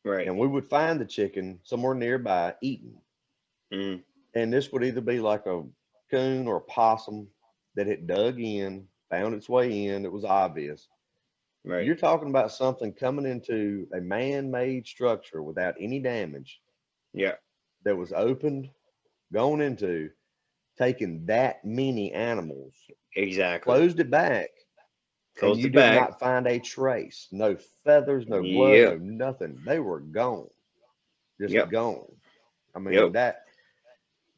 Speaker 2: Right.
Speaker 5: And we would find the chicken somewhere nearby eating.
Speaker 2: Mm.
Speaker 5: And this would either be like a coon or a possum that had dug in, found its way in. It was obvious.
Speaker 2: Right.
Speaker 5: You're talking about something coming into a man-made structure without any damage.
Speaker 2: Yeah.
Speaker 5: That was opened, gone into, taking that many animals,
Speaker 2: Exactly.
Speaker 5: closed it back,
Speaker 2: Closed
Speaker 5: and you
Speaker 2: it
Speaker 5: did
Speaker 2: back.
Speaker 5: not find a trace. No feathers, no blood,
Speaker 2: Yep.
Speaker 5: no nothing. They were gone. Just
Speaker 2: Yep.
Speaker 5: gone. I mean,
Speaker 2: Yep.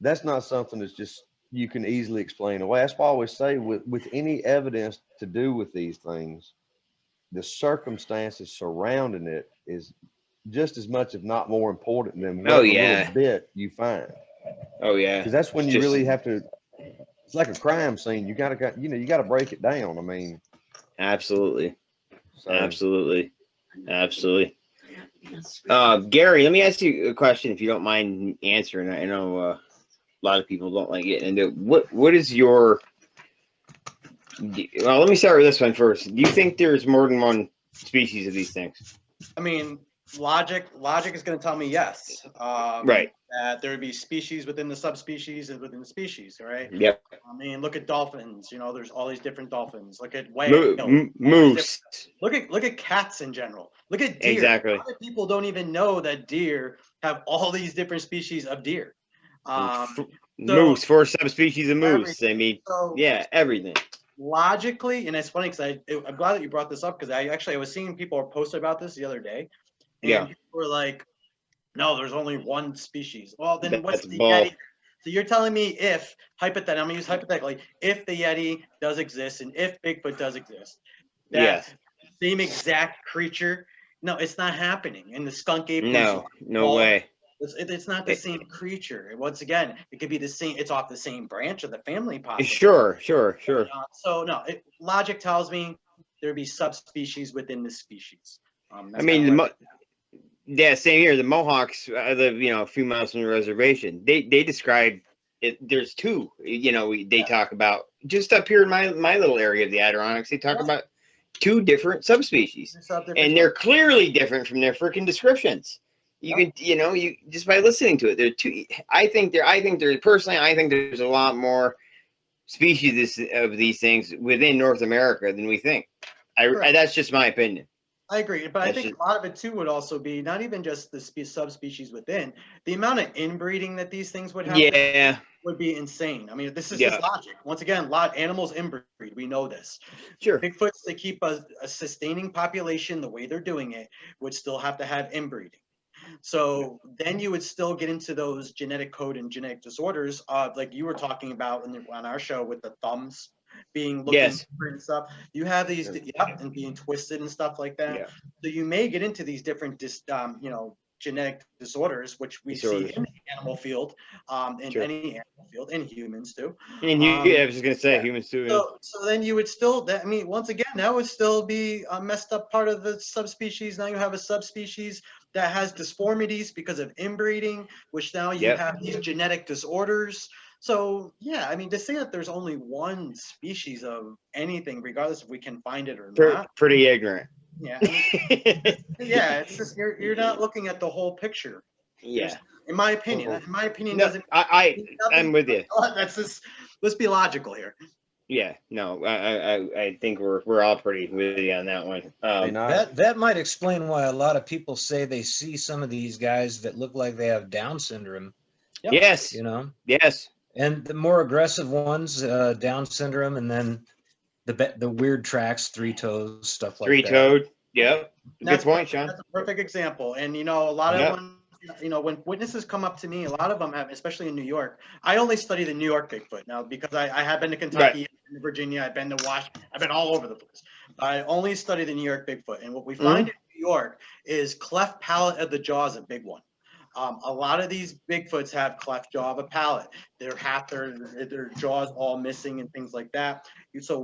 Speaker 5: that's not something that's just you can easily explain away. That's why I always say with any evidence to do with these things, the circumstances surrounding it is just as much, if not more important than
Speaker 2: Oh,
Speaker 5: whatever
Speaker 2: yeah.
Speaker 5: little bit you find.
Speaker 2: Oh yeah.
Speaker 5: Because that's when
Speaker 2: It's
Speaker 5: you
Speaker 2: just-
Speaker 5: really have to. It's like a crime scene. You gotta break it down. I mean,
Speaker 2: Absolutely.
Speaker 5: so
Speaker 2: Absolutely. Gary, let me ask you a question if you don't mind answering. I know a lot of people don't like getting into it. What is your, well, let me start with this one first. Do you think there's more than one species of these things?
Speaker 3: I mean, logic is going to tell me yes.
Speaker 2: Right.
Speaker 3: That there would be species within the subspecies and within the species, right?
Speaker 2: Yep.
Speaker 3: I mean, look at dolphins. You know, there's all these different dolphins. Look at whales.
Speaker 2: Moose.
Speaker 3: Look at cats in general. Look at deer.
Speaker 2: Exactly.
Speaker 3: A lot of people don't even know that deer have all these different species of deer.
Speaker 2: Moose, 4 subspecies of moose.
Speaker 3: Everything.
Speaker 2: I mean, yeah, everything.
Speaker 3: Logically, and it's funny because I'm glad that you brought this up because I was seeing people post about this the other day, and people were like, "No, there's only one species." Well, then what's the Yeti? So you're telling me if hypothetically, I'm gonna use hypothetically, if the Yeti does exist and if Bigfoot does exist, that same exact creature? No, it's not happening. And the skunk ape.
Speaker 2: No way.
Speaker 3: It's not the same creature. Once again, it could be the same. It's off the same branch of the family, possibly.
Speaker 2: Sure.
Speaker 3: So no, logic tells me there'd be subspecies within the species.
Speaker 2: I mean, same here. The Mohawks live, a few miles from the reservation. They describe it. There's 2. They talk about just up here in my little area of the Adirondacks. They talk about 2 different subspecies, and they're clearly different from their freaking descriptions. You can, you just by listening to it, there are 2. I think there's a lot more species of these things within North America than we think. That's just my opinion.
Speaker 3: I agree, but I think a lot of it too would also be not even just the subspecies within, the amount of inbreeding that these things would have would be insane. I mean, this is just logic. Once again, animals inbreed. We know this.
Speaker 2: Sure.
Speaker 3: Bigfoots, to keep a sustaining population the way they're doing it, would still have to have inbreeding. So then you would still get into those genetic code and genetic disorders, like you were talking about on our show with the thumbs being looking and stuff. You have these, and being twisted and stuff like that. Yeah. So you may get into these different, genetic disorders, which we see in the animal field, in any animal field, and humans too.
Speaker 2: And I was just gonna say humans too.
Speaker 3: So then you would still, once again, that would still be a messed up part of the subspecies. Now you have a subspecies that has deformities because of inbreeding, which now you have these genetic disorders. So to say that there's only one species of anything, regardless if we can find it or not,
Speaker 2: pretty ignorant.
Speaker 3: Yeah. It's just you're not looking at the whole picture.
Speaker 2: Yeah.
Speaker 3: In my opinion.
Speaker 2: I'm with you.
Speaker 3: Let's be logical here.
Speaker 2: Yeah. No, I think we're all pretty with you on that one.
Speaker 6: That might explain why a lot of people say they see some of these guys that look like they have Down syndrome.
Speaker 2: Yes. Yes.
Speaker 6: And the more aggressive ones, Down syndrome, and then the weird tracks, 3 toes, stuff like that.
Speaker 2: 3-toed. Yep. Good point, Shawn.
Speaker 3: That's a perfect example. And a lot of them, when witnesses come up to me, a lot of them have, especially in New York. I only study the New York Bigfoot now because I have been to Kentucky, I've been to Virginia, I've been to Washington, I've been all over the place. I only study the New York Bigfoot, and what we find in New York is cleft palate of the jaw is a big one. A lot of these Bigfoots have cleft jaw of a palate. Their jaws all missing and things like that. So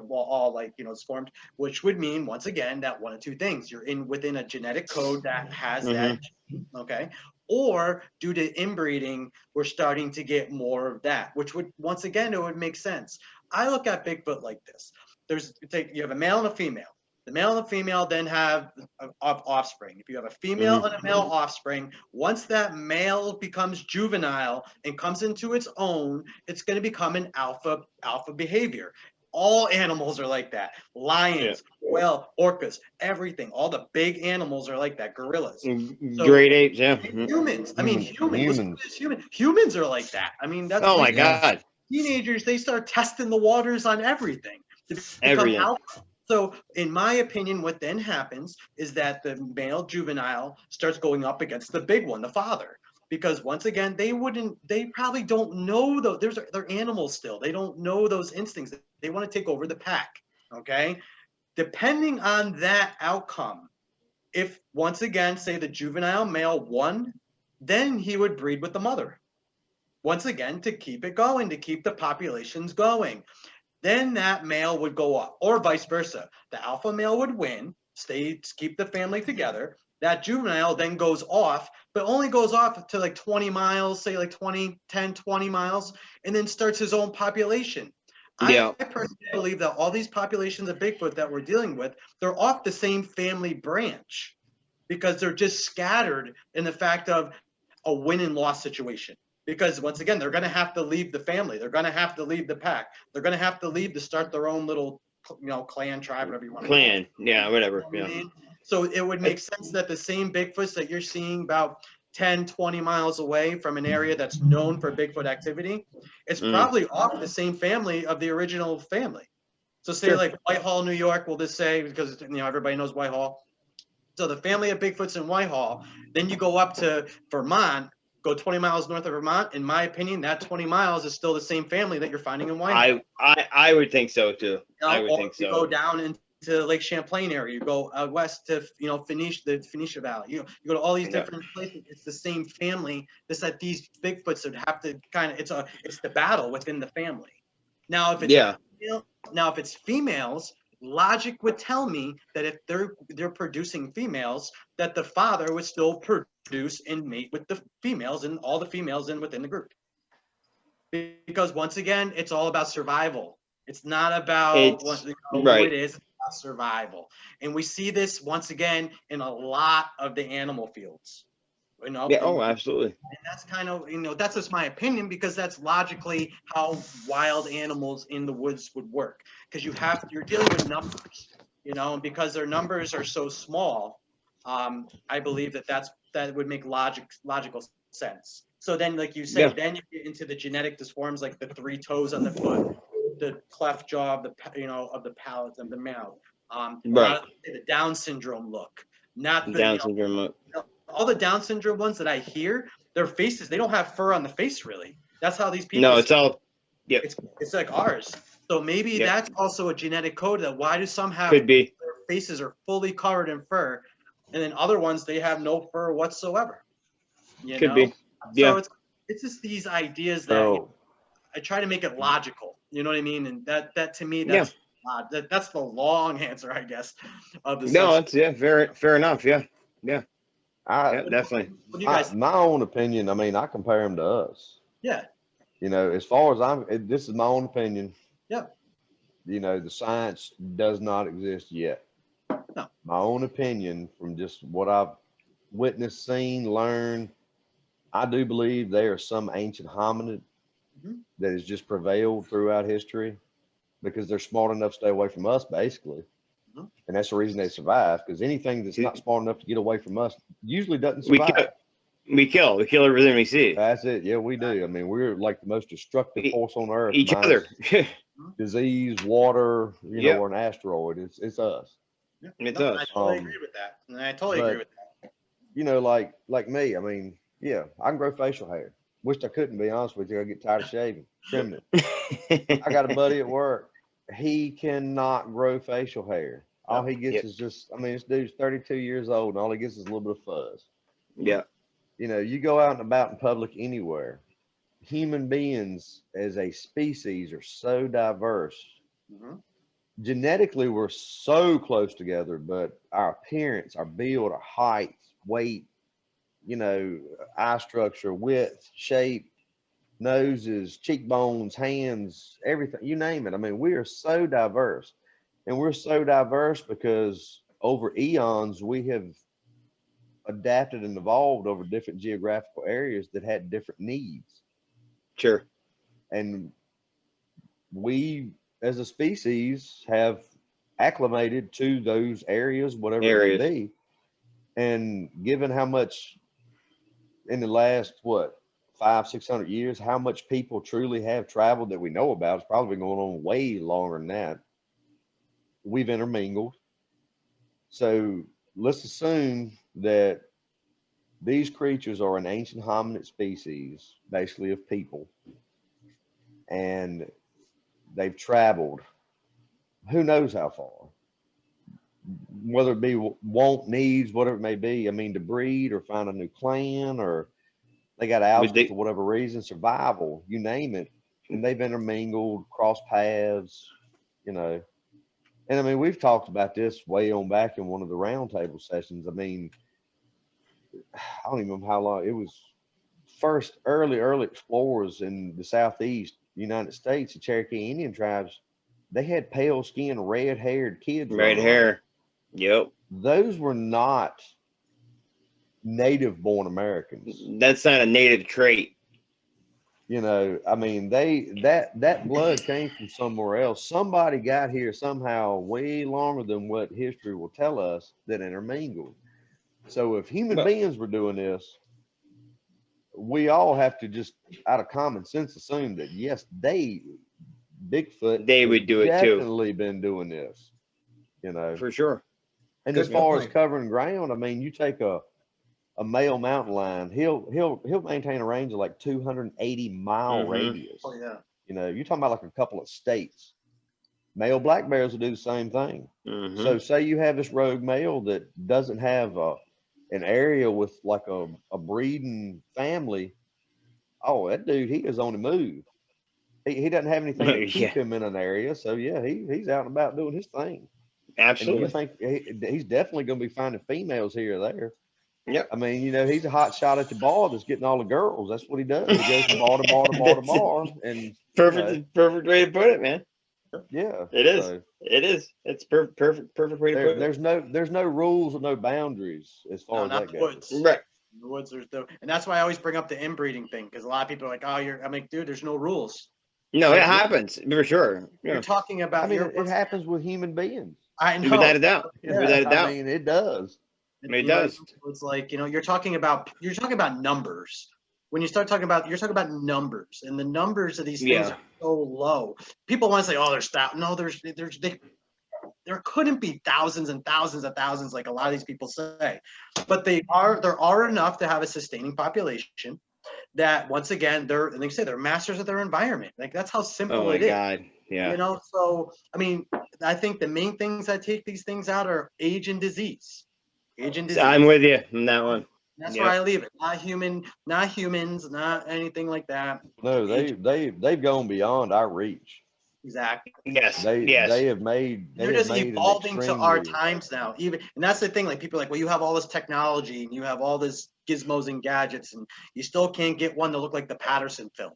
Speaker 3: all formed, which would mean once again that 1 of 2 things: you're within a genetic code that has that, okay, or due to inbreeding, we're starting to get more of that, which would once again it would make sense. I look at Bigfoot like this: you have a male and a female. The male and the female then have offspring. If you have a female and a male offspring, once that male becomes juvenile and comes into its own, it's going to become an alpha behavior. All animals are like that. Lions, orcas, everything. All the big animals are like that. Gorillas.
Speaker 2: Great apes,
Speaker 3: Humans. Humans are like that. That's
Speaker 2: my God.
Speaker 3: Teenagers, they start testing the waters on everything to become alpha. So in my opinion, what then happens is that the male juvenile starts going up against the big one, the father, because once again, they probably don't know they're animals still. They don't know those instincts. They want to take over the pack. Okay. Depending on that outcome, if once again, say the juvenile male won, then he would breed with the mother. Once again, to keep it going, to keep the populations going. Then that male would go up, or vice versa. The alpha male would win, keep the family together. That juvenile then goes off, but only goes off to like 20 miles, say like 10, 20 miles, and then starts his own population.
Speaker 2: Yeah.
Speaker 3: I personally believe that all these populations of Bigfoot that we're dealing with, they're off the same family branch because they're just scattered in the fact of a win and loss situation. Because once again, they're going to have to leave the family. They're going to have to leave the pack. They're going to have to leave to start their own little, clan, tribe, whatever you want to call it.
Speaker 2: Clan. Yeah, whatever.
Speaker 3: You know what I
Speaker 2: Yeah.
Speaker 3: mean? So it would make sense that the same Bigfoots that you're seeing about 10, 20 miles away from an area that's known for Bigfoot activity, it's probably off the same family of the original family. So say like Whitehall, New York, we'll just say, because everybody knows Whitehall. So the family of Bigfoots in Whitehall, then you go up to Vermont, go 20 miles north of Vermont. In my opinion, that 20 miles is still the same family that you're finding in Whitehall.
Speaker 2: I would think so too. I would
Speaker 3: or
Speaker 2: think
Speaker 3: you
Speaker 2: so.
Speaker 3: go down into Lake Champlain area, you go west to the Phoenicia Valley. You go to all these different places. It's the same family. Just that these Bigfoots would have to kind of it's the battle within the family. Now if it's females, logic would tell me that if they're producing females, that the father would still produce and mate with the females and all the females within the group. Because once again, it's all about survival. It's not about who it is. It's about survival. And we see this once again in a lot of the animal fields.
Speaker 2: Yeah, oh, absolutely.
Speaker 3: And that's kind of, that's just my opinion, because that's logically how wild animals in the woods would work. Because you're dealing with numbers, and because their numbers are so small, I believe that would make logical sense. So then, like you said, then you get into the genetic disforms, like the 3 toes on the foot, the cleft jaw of the palate and the mouth, the Down syndrome look, not the
Speaker 2: Down syndrome look.
Speaker 3: All the Down syndrome ones that I hear, their faces, they don't have fur on the face really. That's how these people.
Speaker 2: No, it's all. Yep.
Speaker 3: It's like ours. So maybe that's also a genetic code. That why do some have
Speaker 2: Could be.
Speaker 3: their faces are fully covered in fur, and then other ones they have no fur whatsoever.
Speaker 2: Could be. Yeah.
Speaker 3: So it's just these ideas that I try to make it logical. You know what I mean? And that to me, that's that's the long answer, I guess. Of the
Speaker 2: no, it's fair enough. Yeah. Definitely.
Speaker 3: What do you guys?
Speaker 5: My own opinion. I mean, I compare them to us.
Speaker 3: Yeah.
Speaker 5: As far as this is my own opinion.
Speaker 3: Yeah.
Speaker 5: The science does not exist yet.
Speaker 3: No.
Speaker 5: My own opinion from just what I've witnessed, seen, learned. I do believe there are some ancient hominid that has just prevailed throughout history because they're smart enough to stay away from us, basically. And that's the reason they survive, because anything that's not smart enough to get away from us usually doesn't survive.
Speaker 2: We kill everything we see.
Speaker 5: That's it. Yeah, we do. I mean, we're like the most destructive force on Earth.
Speaker 2: Each other.
Speaker 5: Disease, water, or an asteroid. It's us.
Speaker 3: Yeah.
Speaker 2: It's us.
Speaker 3: I totally agree with that. And I totally agree with that.
Speaker 5: Like me, I mean, yeah, I can grow facial hair. Wished I couldn't, be honest with you. I get tired of shaving, trimming it. I got a buddy at work. He cannot grow facial hair. All he gets is just, this dude's 32 years old, and all he gets is a little bit of fuzz.
Speaker 2: Yeah.
Speaker 5: You go out and about in public anywhere, human beings as a species are so diverse. Genetically, we're so close together, but our appearance, our build, our height, weight, eye structure, width, shape, noses, cheekbones, hands, everything, you name it. We are so diverse. And we're so diverse because over eons, we have adapted and evolved over different geographical areas that had different needs.
Speaker 2: Sure.
Speaker 5: And we, as a species, have acclimated to those areas, whatever it may be. And given how much in the last, 500-600 years, how much people truly have traveled that we know about, it's probably been going on way longer than that. We've intermingled. So let's assume that these creatures are an ancient hominid species, basically of people, and they've traveled who knows how far, whether it be needs, whatever it may be. To breed or find a new clan, or they got ousted for whatever reason, survival, you name it. And they've intermingled, crossed paths, And we've talked about this way on back in one of the roundtable sessions. I don't even know how long it was. First early explorers in the southeast United States, the Cherokee Indian tribes, they had pale skinned, red haired kids.
Speaker 2: Red
Speaker 5: running around.
Speaker 2: hair. Yep.
Speaker 5: Those were not native born Americans.
Speaker 2: That's not a native trait.
Speaker 5: You know, I mean, that blood came from somewhere else. Somebody got here somehow way longer than what history will tell us that intermingled. So if human beings were doing this, we all have to just out of common sense assume that yes, Bigfoot,
Speaker 2: They would do it too.
Speaker 5: definitely been doing this, you know,
Speaker 2: For sure.
Speaker 5: and
Speaker 3: Good
Speaker 5: as far as
Speaker 3: point.
Speaker 5: covering ground, I mean, you take a male mountain lion, he'll maintain a range of like 280-mile
Speaker 2: Mhm.
Speaker 5: radius.
Speaker 3: Oh yeah.
Speaker 5: You know, you're talking about like a couple of states. Male black bears will do the same thing.
Speaker 2: Mhm.
Speaker 5: So say you have this rogue male that doesn't have an area with like a breeding family. Oh, that dude, he is on the move. He doesn't have anything to keep
Speaker 2: Yeah.
Speaker 5: him in an area. So yeah, he's out and about doing his thing.
Speaker 2: Absolutely.
Speaker 5: And you think he's definitely going to be finding females here or there.
Speaker 2: Yep.
Speaker 5: I mean, you know, he's a hot shot at the bar that's getting all the girls. That's what he does. He goes from bar to bar to bar to
Speaker 2: That's it.
Speaker 5: bar. And
Speaker 2: Perfect way to put it, man.
Speaker 5: yeah,
Speaker 2: It is.
Speaker 5: so
Speaker 2: It is. It's perfect way to put it.
Speaker 5: there's no rules or no boundaries as far
Speaker 3: No,
Speaker 5: as
Speaker 3: not
Speaker 5: that
Speaker 3: the
Speaker 5: goes.
Speaker 3: woods.
Speaker 2: Right.
Speaker 3: In the woods, and that's why I always bring up the inbreeding thing, because a lot of people are like, "Oh, I'm like, dude, there's no rules."
Speaker 2: No,
Speaker 3: Like,
Speaker 2: it happens for sure.
Speaker 3: You're
Speaker 2: Yeah.
Speaker 3: talking about.
Speaker 5: I mean, it happens with human beings.
Speaker 3: I know.
Speaker 2: Without a doubt.
Speaker 3: Yeah.
Speaker 2: Without a doubt.
Speaker 5: I mean, it does.
Speaker 3: And,
Speaker 2: It
Speaker 3: you know,
Speaker 2: does.
Speaker 3: it's like, you know, you're talking about numbers. When you start talking about, you're talking about numbers, and the numbers of these things
Speaker 2: Yeah.
Speaker 3: are so low. People want to say, "Oh, there's that." No, there couldn't be thousands and thousands and thousands like a lot of these people say, but there are enough to have a sustaining population that, once again, they're masters of their environment. Like, that's how simple
Speaker 2: Oh my
Speaker 3: it is.
Speaker 2: God. Yeah.
Speaker 3: You know, so I mean, I think the main things that take these things out are age and disease.
Speaker 2: I'm with you on that one.
Speaker 3: That's
Speaker 2: Yep.
Speaker 3: where I leave it. Not humans, not anything like that.
Speaker 5: No, they've gone beyond our reach.
Speaker 3: Exactly.
Speaker 2: Yes.
Speaker 5: They have made
Speaker 3: They're just
Speaker 5: made an
Speaker 3: evolving to our
Speaker 5: extremely-
Speaker 3: times now. And that's the thing. Like, people are like, well, you have all this technology and you have all this gizmos and gadgets, and you still can't get one to look like the Patterson film.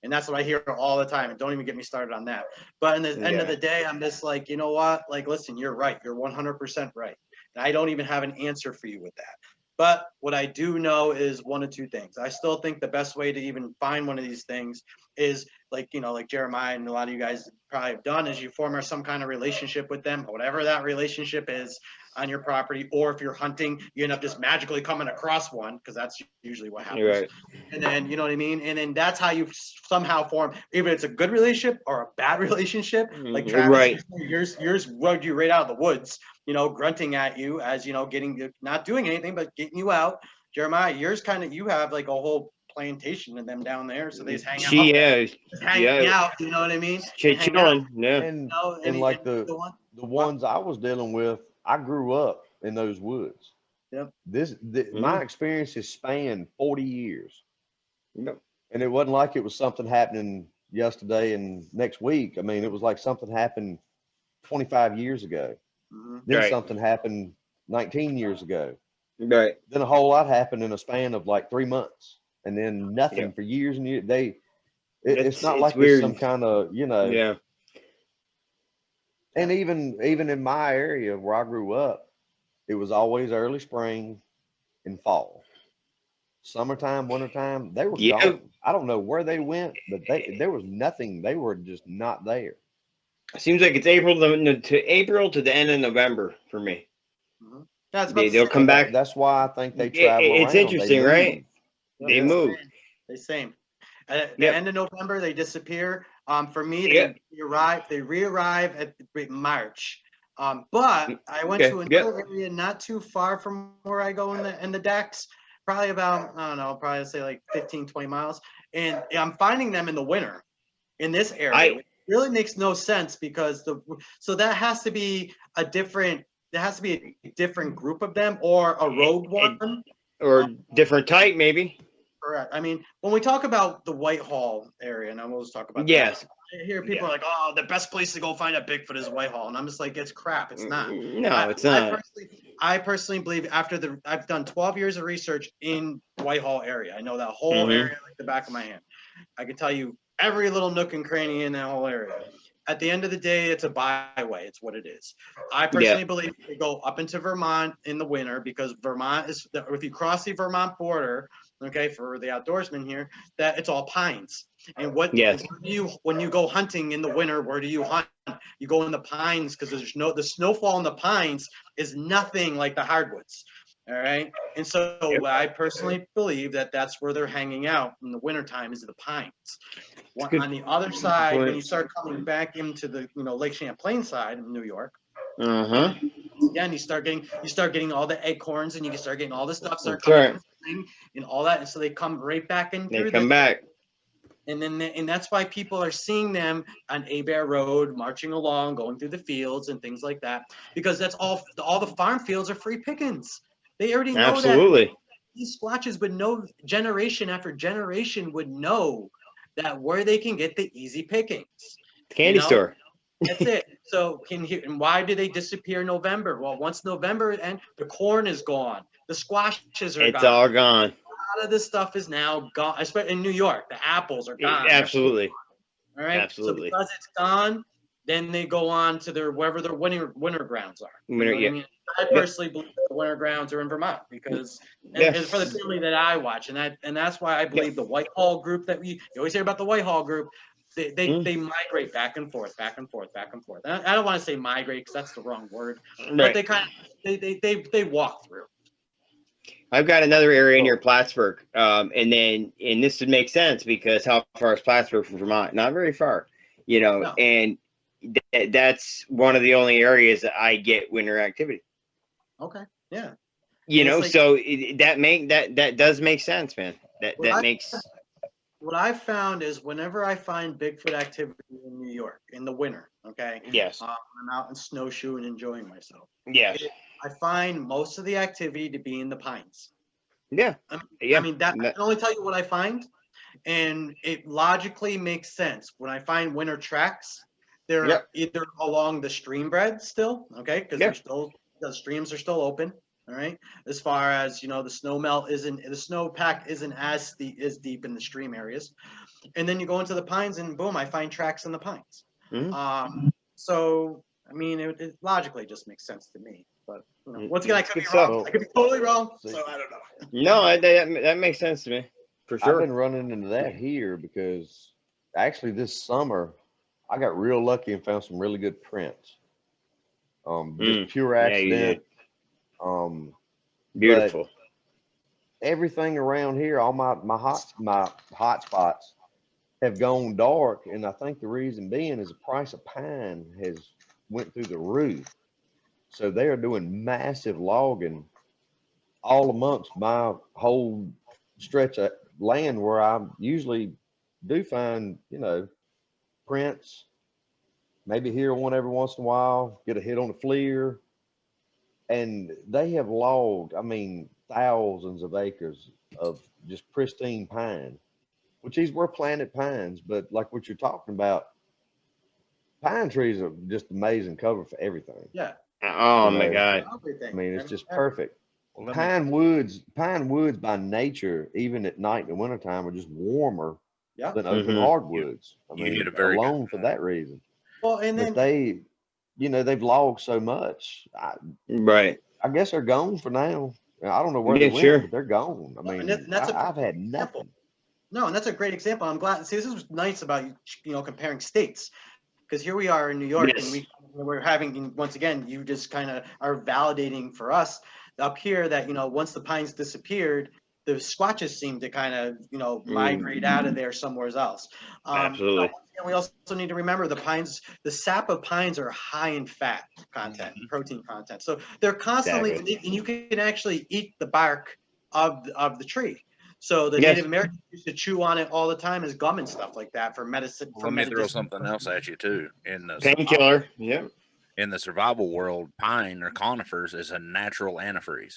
Speaker 3: And that's what I hear all the time. And don't even get me started on that. But in the end of the day, I'm just like, you know what? Like, listen, you're right. You're 100% right. And I don't even have an answer for you with that. But what I do know is one of two things. I still think the best way to even find one of these things is, like, you know, like Jeremiah and a lot of you guys probably have done, is you form some kind of relationship with them, whatever that relationship is on your property. Or if you're hunting, you end up just magically coming across one, because that's usually what happens.
Speaker 2: You're right.
Speaker 3: And then, you know what I mean? And then that's how you somehow form, either it's a good relationship or a bad relationship. Like Travis,
Speaker 2: Right.
Speaker 3: yours rugged you right out of the woods, you know, grunting at you as, you know, not doing anything, but getting you out. Jeremiah, yours you have like a whole plantation of them down there. So they just hang out. Hanging out, you know what I mean?
Speaker 2: Chilling. Yeah.
Speaker 5: And like the ones I was dealing with, I grew up in those woods.
Speaker 3: Yep.
Speaker 5: My experience has spanned 40 years.
Speaker 2: Yep.
Speaker 5: And it wasn't like it was something happening yesterday and next week. I mean, it was like something happened 25 years ago.
Speaker 3: Mm-hmm.
Speaker 5: Then
Speaker 2: Right.
Speaker 5: something happened 19 years ago.
Speaker 2: Right.
Speaker 5: Then a whole lot happened in a span of like 3 months. And then nothing
Speaker 2: Yeah.
Speaker 5: for years and years. It's not
Speaker 2: it's
Speaker 5: like
Speaker 2: weird.
Speaker 5: it's some kind of, you know.
Speaker 2: Yeah.
Speaker 5: And even in my area where I grew up, it was always early spring and fall. Summertime, wintertime, they were
Speaker 2: Yeah.
Speaker 5: gone. I don't know where they went, but there was nothing. They were just not there.
Speaker 2: Seems like it's April to the end of November for me.
Speaker 3: Mm-hmm. Yeah,
Speaker 2: They'll come back.
Speaker 5: That's why I think they
Speaker 2: Yeah,
Speaker 5: travel around.
Speaker 2: it's interesting,
Speaker 5: They
Speaker 2: right?
Speaker 5: move.
Speaker 2: They move.
Speaker 3: The same. At the end of November, they disappear. For me,
Speaker 2: Yep.
Speaker 3: they re-arrive at March. But I went to another area not too far from where I go in the decks, probably about, I don't know, probably say like 15, 20 miles. And I'm finding them in the winter in this area. Which really makes no sense, because that has to be a different group of them, or a rogue one.
Speaker 2: Or different type, maybe.
Speaker 3: Correct. I mean, when we talk about the Whitehall area, and I will just talk about
Speaker 2: Yes.
Speaker 3: that, I hear people are like, "Oh, the best place to go find a Bigfoot is Whitehall," and I'm just like, "It's crap. It's not."
Speaker 2: No, it's not.
Speaker 3: I personally believe I've done 12 years of research in Whitehall area. I know that whole area like the back of my hand. I can tell you every little nook and cranny in that whole area. At the end of the day, it's a byway. It's what it is. I personally believe they go up into Vermont in the winter because Vermont is, if you cross the Vermont border, okay, for the outdoorsmen here, that it's all pines. And what when you go hunting in the winter, where do you hunt? You go in the pines because the snowfall in the pines is nothing like the hardwoods. All right. And so I personally believe that that's where they're hanging out in the wintertime is the pines. On the other side, when you start coming back into the Lake Champlain side of New York, again you start getting all the acorns and you start getting all this stuff and all that, and so they come right back in through. They come back. And then and that's why people are seeing them on Abear Road, marching along, going through the fields and things like that, because that's all the farm fields are free pickings. They already know that these squatches would know, generation after generation would know that where they can get the easy pickings.
Speaker 2: Candy store.
Speaker 3: That's it. So and why do they disappear in November? Well, once November ends, the corn is gone. The squashes are gone.
Speaker 2: It's all gone.
Speaker 3: A lot of this stuff is now gone, especially in New York. The apples are gone.
Speaker 2: Absolutely.
Speaker 3: All right. Absolutely. So because it's gone, then they go on to wherever their winter grounds are. I mean? I personally believe the winter grounds are in Vermont because and for the family that I watch, and that's why I believe the Whitehall group that you always hear about the Whitehall group. They migrate back and forth, back and forth, back and forth. And I don't want to say migrate because that's the wrong word, but they kind of they walk through.
Speaker 2: I've got another area near Plattsburgh, and this would make sense because how far is Plattsburgh from Vermont? Not very far, and that's one of the only areas that I get winter activity.
Speaker 3: Okay, yeah.
Speaker 2: So that does make sense, man. That makes.
Speaker 3: What I've found is whenever I find Bigfoot activity in New York in the winter, okay?
Speaker 2: Yes.
Speaker 3: I'm out in snowshoe and enjoying myself.
Speaker 2: Yes.
Speaker 3: I find most of the activity to be in the pines.
Speaker 2: Yeah.
Speaker 3: I mean, I can only tell you what I find, and it logically makes sense. When I find winter tracks, they're either along the stream bed still, okay? Because the streams are still open. All right. As far as the snowpack isn't as deep in the stream areas, and then you go into the pines, and boom, I find tracks in the pines. So I mean, it logically just makes sense to me. But once again, I could be wrong. I could be totally wrong. So I don't know.
Speaker 2: No, that makes sense to me for sure.
Speaker 5: I've been running into that here because actually this summer I got real lucky and found some really good prints. Just pure accident.
Speaker 2: Beautiful.
Speaker 5: Everything around here, all my hot spots have gone dark, and I think the reason being is the price of pine has went through the roof. So they are doing massive logging all amongst my whole stretch of land where I usually do find, prints, maybe hear one every once in a while, get a hit on the FLIR. And they have logged, thousands of acres of just pristine pine, which these were planted pines, but like what you're talking about, pine trees are just amazing cover for everything.
Speaker 3: Yeah.
Speaker 2: Oh my God.
Speaker 5: It's just perfect. Pine woods by nature, even at night in the wintertime, are just warmer than open hardwoods. Alone for that reason.
Speaker 3: Well, and then
Speaker 5: they've logged so much.
Speaker 2: Right.
Speaker 5: I guess they're gone for now. I don't know where they went, but they're gone. I've had nothing.
Speaker 3: No, and that's a great example. I'm glad. See, this is nice about comparing states, because here we are in New York, and we're having, once again, you just kind of are validating for us up here that once the pines disappeared, the squatches seem to kind of migrate out of there somewhere else.
Speaker 2: Absolutely.
Speaker 3: And we also need to remember the sap of pines are high in fat content, protein content. So they're constantly, and you can actually eat the bark of the tree. So the Native Americans used to chew on it all the time as gum and stuff like that for medicine.
Speaker 4: Let me throw something else at you too. In the
Speaker 2: painkiller,
Speaker 4: in the survival world, pine or conifers is a natural antifreeze.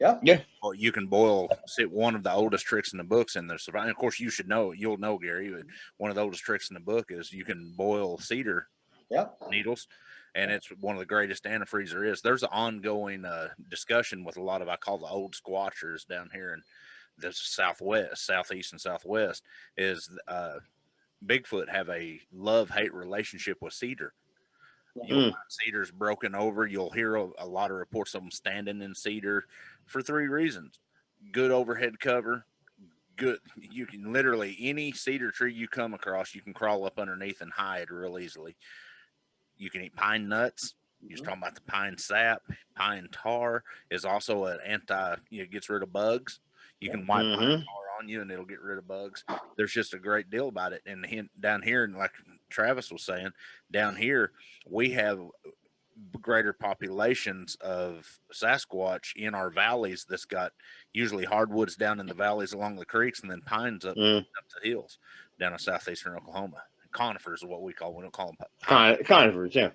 Speaker 3: Yeah.
Speaker 4: Well, you can boil. One of the oldest tricks in the books in the survival. Of course, you'll know, Gary. One of the oldest tricks in the book is you can boil cedar needles, and it's one of the greatest antifreeze there is. There's an ongoing discussion with a lot of, I call the old squatchers down here in the southeast and southwest, is Bigfoot have a love-hate relationship with cedar. You'll find cedars broken over. You'll hear a lot of reports of them standing in cedar for 3 reasons: good overhead cover, good. You can literally, any cedar tree you come across, you can crawl up underneath and hide real easily. You can eat pine nuts. You're talking about the pine sap. Pine tar is also an it gets rid of bugs. You can wipe pine tar on you and it'll get rid of bugs. There's just a great deal about it. And down here, and like Travis was saying, down here, we have greater populations of Sasquatch in our valleys that's got usually hardwoods down in the valleys along the creeks, and then pines up the hills down in southeastern Oklahoma. Conifers is what we call. We don't call them
Speaker 2: conifers. Yeah.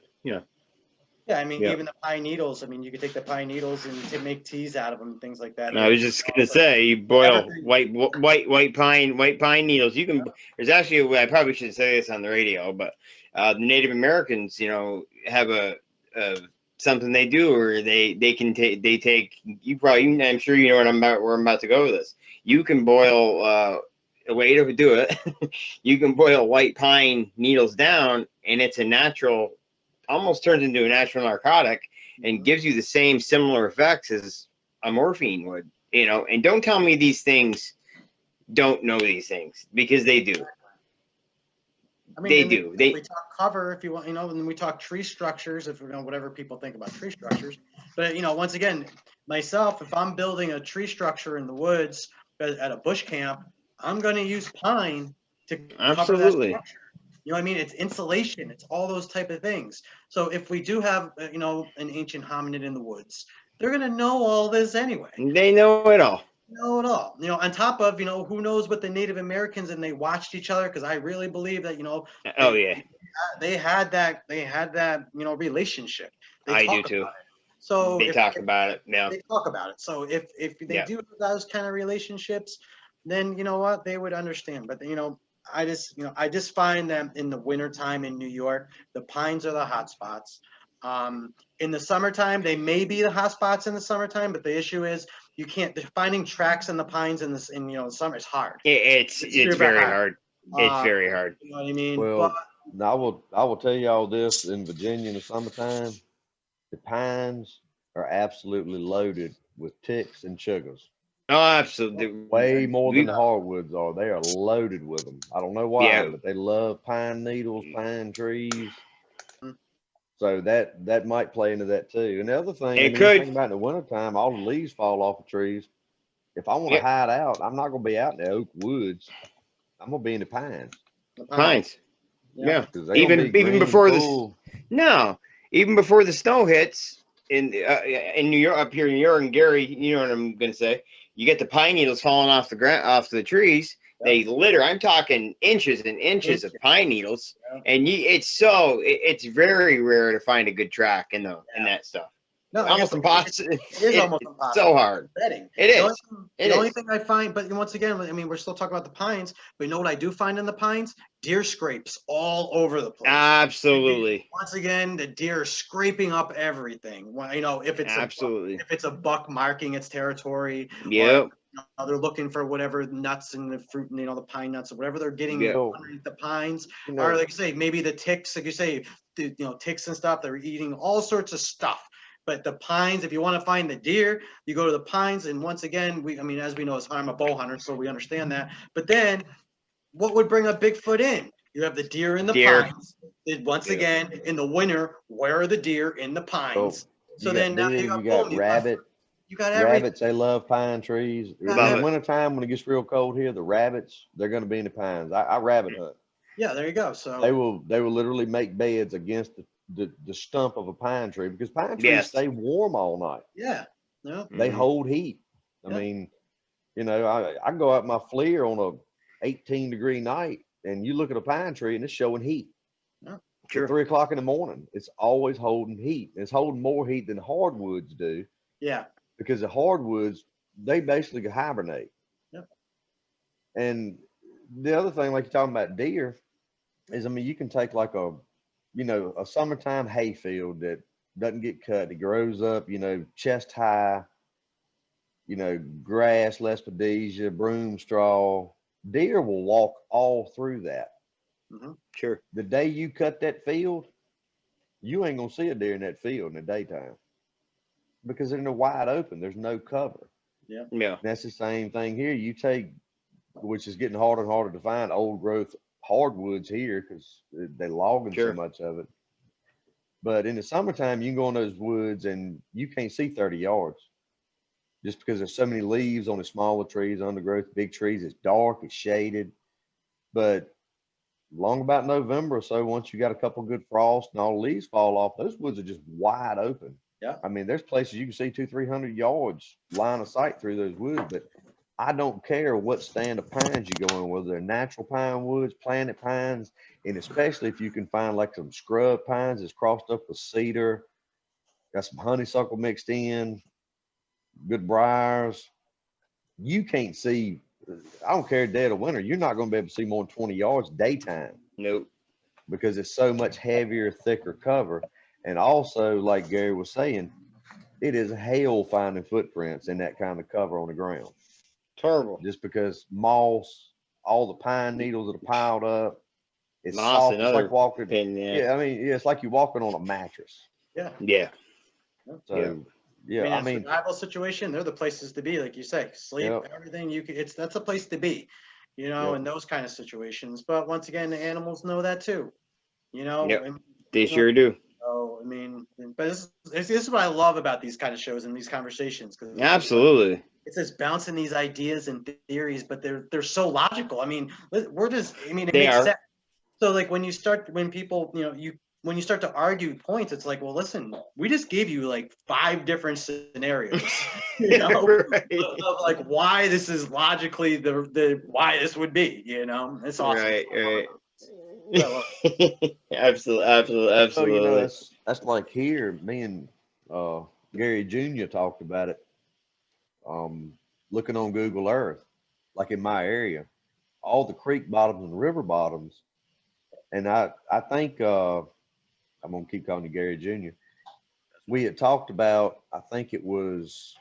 Speaker 3: Yeah, I mean, even the pine needles. I mean, you could take the pine needles and make teas out of them and things like that.
Speaker 2: And I was just gonna say, you boil white pine needles. You can. There's actually, I probably shouldn't say this on the radio, but the Native Americans, have a something they do, or they take. You probably, I'm sure you know where I'm about to go with this. You can boil. A way to do it. You can boil white pine needles down, and it's a natural. Almost turns into a natural narcotic and gives you the same similar effects as a morphine would, and don't tell me these things don't know these things, because they do.
Speaker 3: I mean, we talk cover, if you want, and then we talk tree structures, if whatever people think about tree structures. But once again, myself, if I'm building a tree structure in the woods at a bush camp, I'm going to use pine to cover that structure. You know what I mean? It's insulation. It's all those type of things. So if we do have, an ancient hominid in the woods, they're going to know all this anyway.
Speaker 2: They know it all.
Speaker 3: On top of, who knows what the Native Americans, and they watched each other, because I really believe that, they had that relationship.
Speaker 2: I do too.
Speaker 3: So
Speaker 2: they talk about it. Yeah.
Speaker 3: They talk about it. So if they do have those kind of relationships, then you know what, they would understand. But I just find that in the wintertime in New York, the pines are the hot spots. In the summertime, they may be the hot spots in the summertime, but the issue is finding tracks in the pines in the summer is hard.
Speaker 2: It's very hard. It's very hard.
Speaker 3: You know what I mean?
Speaker 5: Well, I will tell you all this: in Virginia in the summertime, the pines are absolutely loaded with ticks and chuggers.
Speaker 2: Oh, absolutely.
Speaker 5: Way more than the hardwoods are. They are loaded with them. I don't know why, but they love pine needles, pine trees. So that might play into that too. And the other thing, think about in the wintertime, all the leaves fall off of trees. If I want to hide out, I'm not going to be out in the oak woods. I'm going to be in the pines.
Speaker 2: Pines. Yeah. Even before even before the snow hits in New York, up here in New York, and Gary, you know what I'm going to say. You get the pine needles falling off the trees. They litter. I'm talking inches and inches of pine needles, and it's very rare to find a good track in that stuff.
Speaker 3: No,
Speaker 2: almost impossible.
Speaker 3: It is almost impossible.
Speaker 2: So hard.
Speaker 3: It
Speaker 2: is.
Speaker 3: The only thing I find, but once again, I mean, we're still talking about the pines, but you know what I do find in the pines? Deer scrapes all over the place.
Speaker 2: Absolutely.
Speaker 3: Once again, the deer are scraping up everything. If it's a buck marking its territory.
Speaker 2: Yep.
Speaker 3: They're looking for whatever nuts and the fruit, and the pine nuts or whatever they're getting underneath the pines. Or like you say, maybe the ticks, like you say, ticks and stuff. They're eating all sorts of stuff. But the pines, if you want to find the deer, you go to the pines. And once again, as we know, I'm a bow hunter, so we understand that. But then, what would bring a Bigfoot in? You have the deer in the pines. Once again, in the winter, where are the deer in the pines? So then now you got
Speaker 5: rabbit.
Speaker 3: You got everything.
Speaker 5: Rabbits, they love pine trees. In the wintertime, when it gets real cold here, the rabbits, they're going to be in the pines. I rabbit hunt.
Speaker 3: Yeah, there you go. So
Speaker 5: they will literally make beds against the stump of a pine tree, because pine trees stay warm all night.
Speaker 3: Yeah.
Speaker 5: They hold heat. I mean, I go out my FLIR on a 18-degree night, and you look at a pine tree and it's showing heat.
Speaker 3: Yeah.
Speaker 2: Sure.
Speaker 5: At 3 o'clock in the morning, it's always holding heat. It's holding more heat than hardwoods do.
Speaker 3: Yeah.
Speaker 5: Because the hardwoods, they basically hibernate.
Speaker 3: Yep.
Speaker 5: And the other thing, like you're talking about deer, is you can take like a a summertime hayfield that doesn't get cut. It grows up, chest high, grass, lespedesia, broom straw. Deer will walk all through that.
Speaker 2: Sure.
Speaker 5: The day you cut that field, you ain't gonna see a deer in that field in the daytime because they're in the wide open. There's no cover.
Speaker 3: Yeah.
Speaker 2: Yeah.
Speaker 5: That's the same thing here. You take, which is getting harder and harder to find, old growth hardwoods here because they're logging so
Speaker 2: Sure.
Speaker 5: much of it. But in the summertime, you can go in those woods and you can't see 30 yards just because there's so many leaves on the smaller trees, undergrowth, big trees. It's dark, it's shaded. But long about November or so, once you got a couple good frosts and all the leaves fall off, those woods are just wide open.
Speaker 3: Yeah.
Speaker 5: I mean, there's places you can see 200-300 yards line of sight through those woods, but I don't care what stand of pines you go in, whether they're natural pine woods, planted pines, and especially if you can find like some scrub pines that's crossed up with cedar, got some honeysuckle mixed in, good briars. You can't see, I don't care dead of winter, you're not going to be able to see more than 20 yards daytime
Speaker 2: Nope.
Speaker 5: because it's so much heavier, thicker cover. And also, like Gary was saying, it is hell finding footprints in that kind of cover on the ground.
Speaker 2: Terrible.
Speaker 5: Just because moss, all the pine needles that are piled up, it's
Speaker 2: Moss,
Speaker 5: soft. It's
Speaker 2: another
Speaker 5: like walking.
Speaker 2: pain in the ass.
Speaker 5: Yeah, I mean, it's like you're walking on a mattress.
Speaker 3: Yeah.
Speaker 2: Yeah.
Speaker 5: So, yeah,
Speaker 3: I
Speaker 5: I
Speaker 3: mean,
Speaker 5: mean,
Speaker 3: in a survival situation, they're the places to be, like you say, sleep,
Speaker 5: Yep.
Speaker 3: everything that's a place to be,
Speaker 5: Yep.
Speaker 3: in those kind of situations. But once again, the animals know that too,
Speaker 2: Yep.
Speaker 3: and,
Speaker 2: They sure do.
Speaker 3: so, I mean, but this is what I love about these kind of shows and these conversations. Cause
Speaker 2: Absolutely.
Speaker 3: it's just bouncing these ideas and theories, but they're so logical. I mean, it
Speaker 2: They
Speaker 3: makes
Speaker 2: are.
Speaker 3: sense. So like when people, when you start to argue points, it's like, well, listen, we just gave you like 5 different scenarios,
Speaker 2: Right.
Speaker 3: of like why this is logically the why this would be, it's awesome.
Speaker 2: Right. Right.
Speaker 3: Well,
Speaker 2: Absolutely.
Speaker 5: so that's like here. Me and Gary Jr. talked about it. Looking on Google Earth, like in my area, all the creek bottoms and river bottoms, and I think I'm gonna keep calling you Gary Jr. We had talked about, I think it was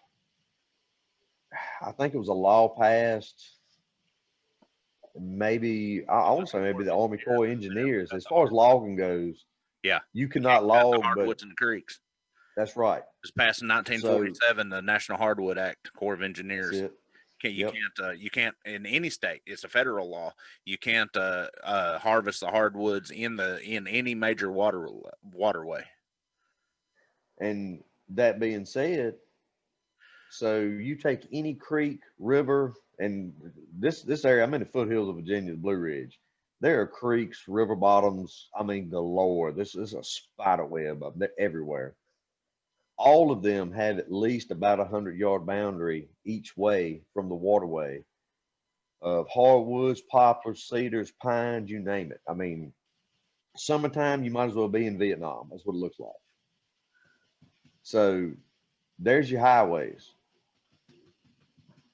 Speaker 5: a law passed. Maybe I want to say maybe the Army Corps of Engineers, as far as logging goes.
Speaker 4: Yeah.
Speaker 5: You cannot
Speaker 4: The
Speaker 5: log, but
Speaker 4: hardwoods in the creeks.
Speaker 5: that's right.
Speaker 4: It was passed in 1947, the National Hardwood Act, Corps of Engineers.
Speaker 5: That's it.
Speaker 4: You can't in any state. It's a federal law. You can't harvest the hardwoods in any major waterway.
Speaker 5: And that being said, so you take any creek, river, and this area, I'm in the foothills of Virginia, the Blue Ridge. There are creeks, river bottoms, I mean galore. This is a spider web of them everywhere. All of them have at least about 100-yard boundary each way from the waterway of hardwoods, poplars, cedars, pines, you name it. I mean, summertime, you might as well be in Vietnam. That's what it looks like. So there's your highways.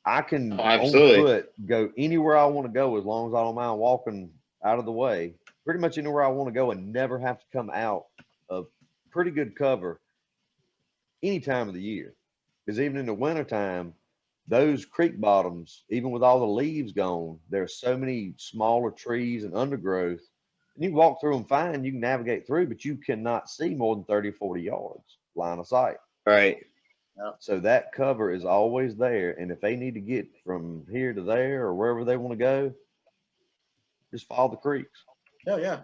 Speaker 5: I can on foot go anywhere I want to go as long as I don't mind walking out of the way. Pretty much anywhere I want to go and never have to come out of pretty good cover any time of the year. Because even in the wintertime, those creek bottoms, even with all the leaves gone, there's so many smaller trees and undergrowth. And you can walk through them fine, you can navigate through, but you cannot see more than 30 or 40 yards line of sight.
Speaker 2: Right.
Speaker 5: So that cover is always there. And if they need to get from here to there or wherever they want to go, just follow the creeks.
Speaker 3: Oh, yeah.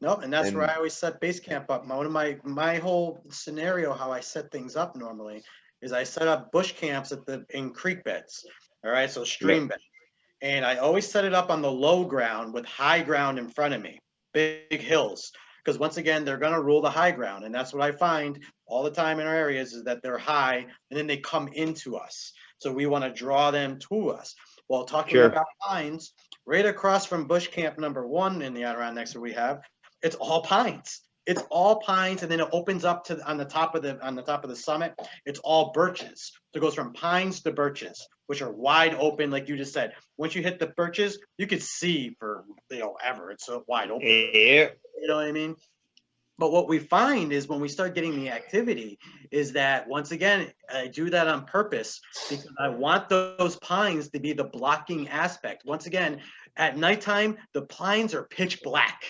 Speaker 3: No, and that's where I always set base camp up. One of my whole scenario, how I set things up normally is I set up bush camps in creek beds. All right. So stream bed. And I always set it up on the low ground with high ground in front of me, big hills. Because once again, they're going to rule the high ground. And that's what I find all the time in our areas is that they're high and then they come into us. So we want to draw them to us. Well, talking about pines, right across from bush camp number 1 in the Adirondacks that we have, it's all pines. It's all pines, and then it opens up to on the top of the summit. It's all birches. So it goes from pines to birches, which are wide open, like you just said. Once you hit the birches, you could see for ever. It's so wide open.
Speaker 2: Yeah.
Speaker 3: You know what I mean? But what we find is when we start getting the activity is that, once again, I do that on purpose because I want those pines to be the blocking aspect. Once again, at nighttime, the pines are pitch black.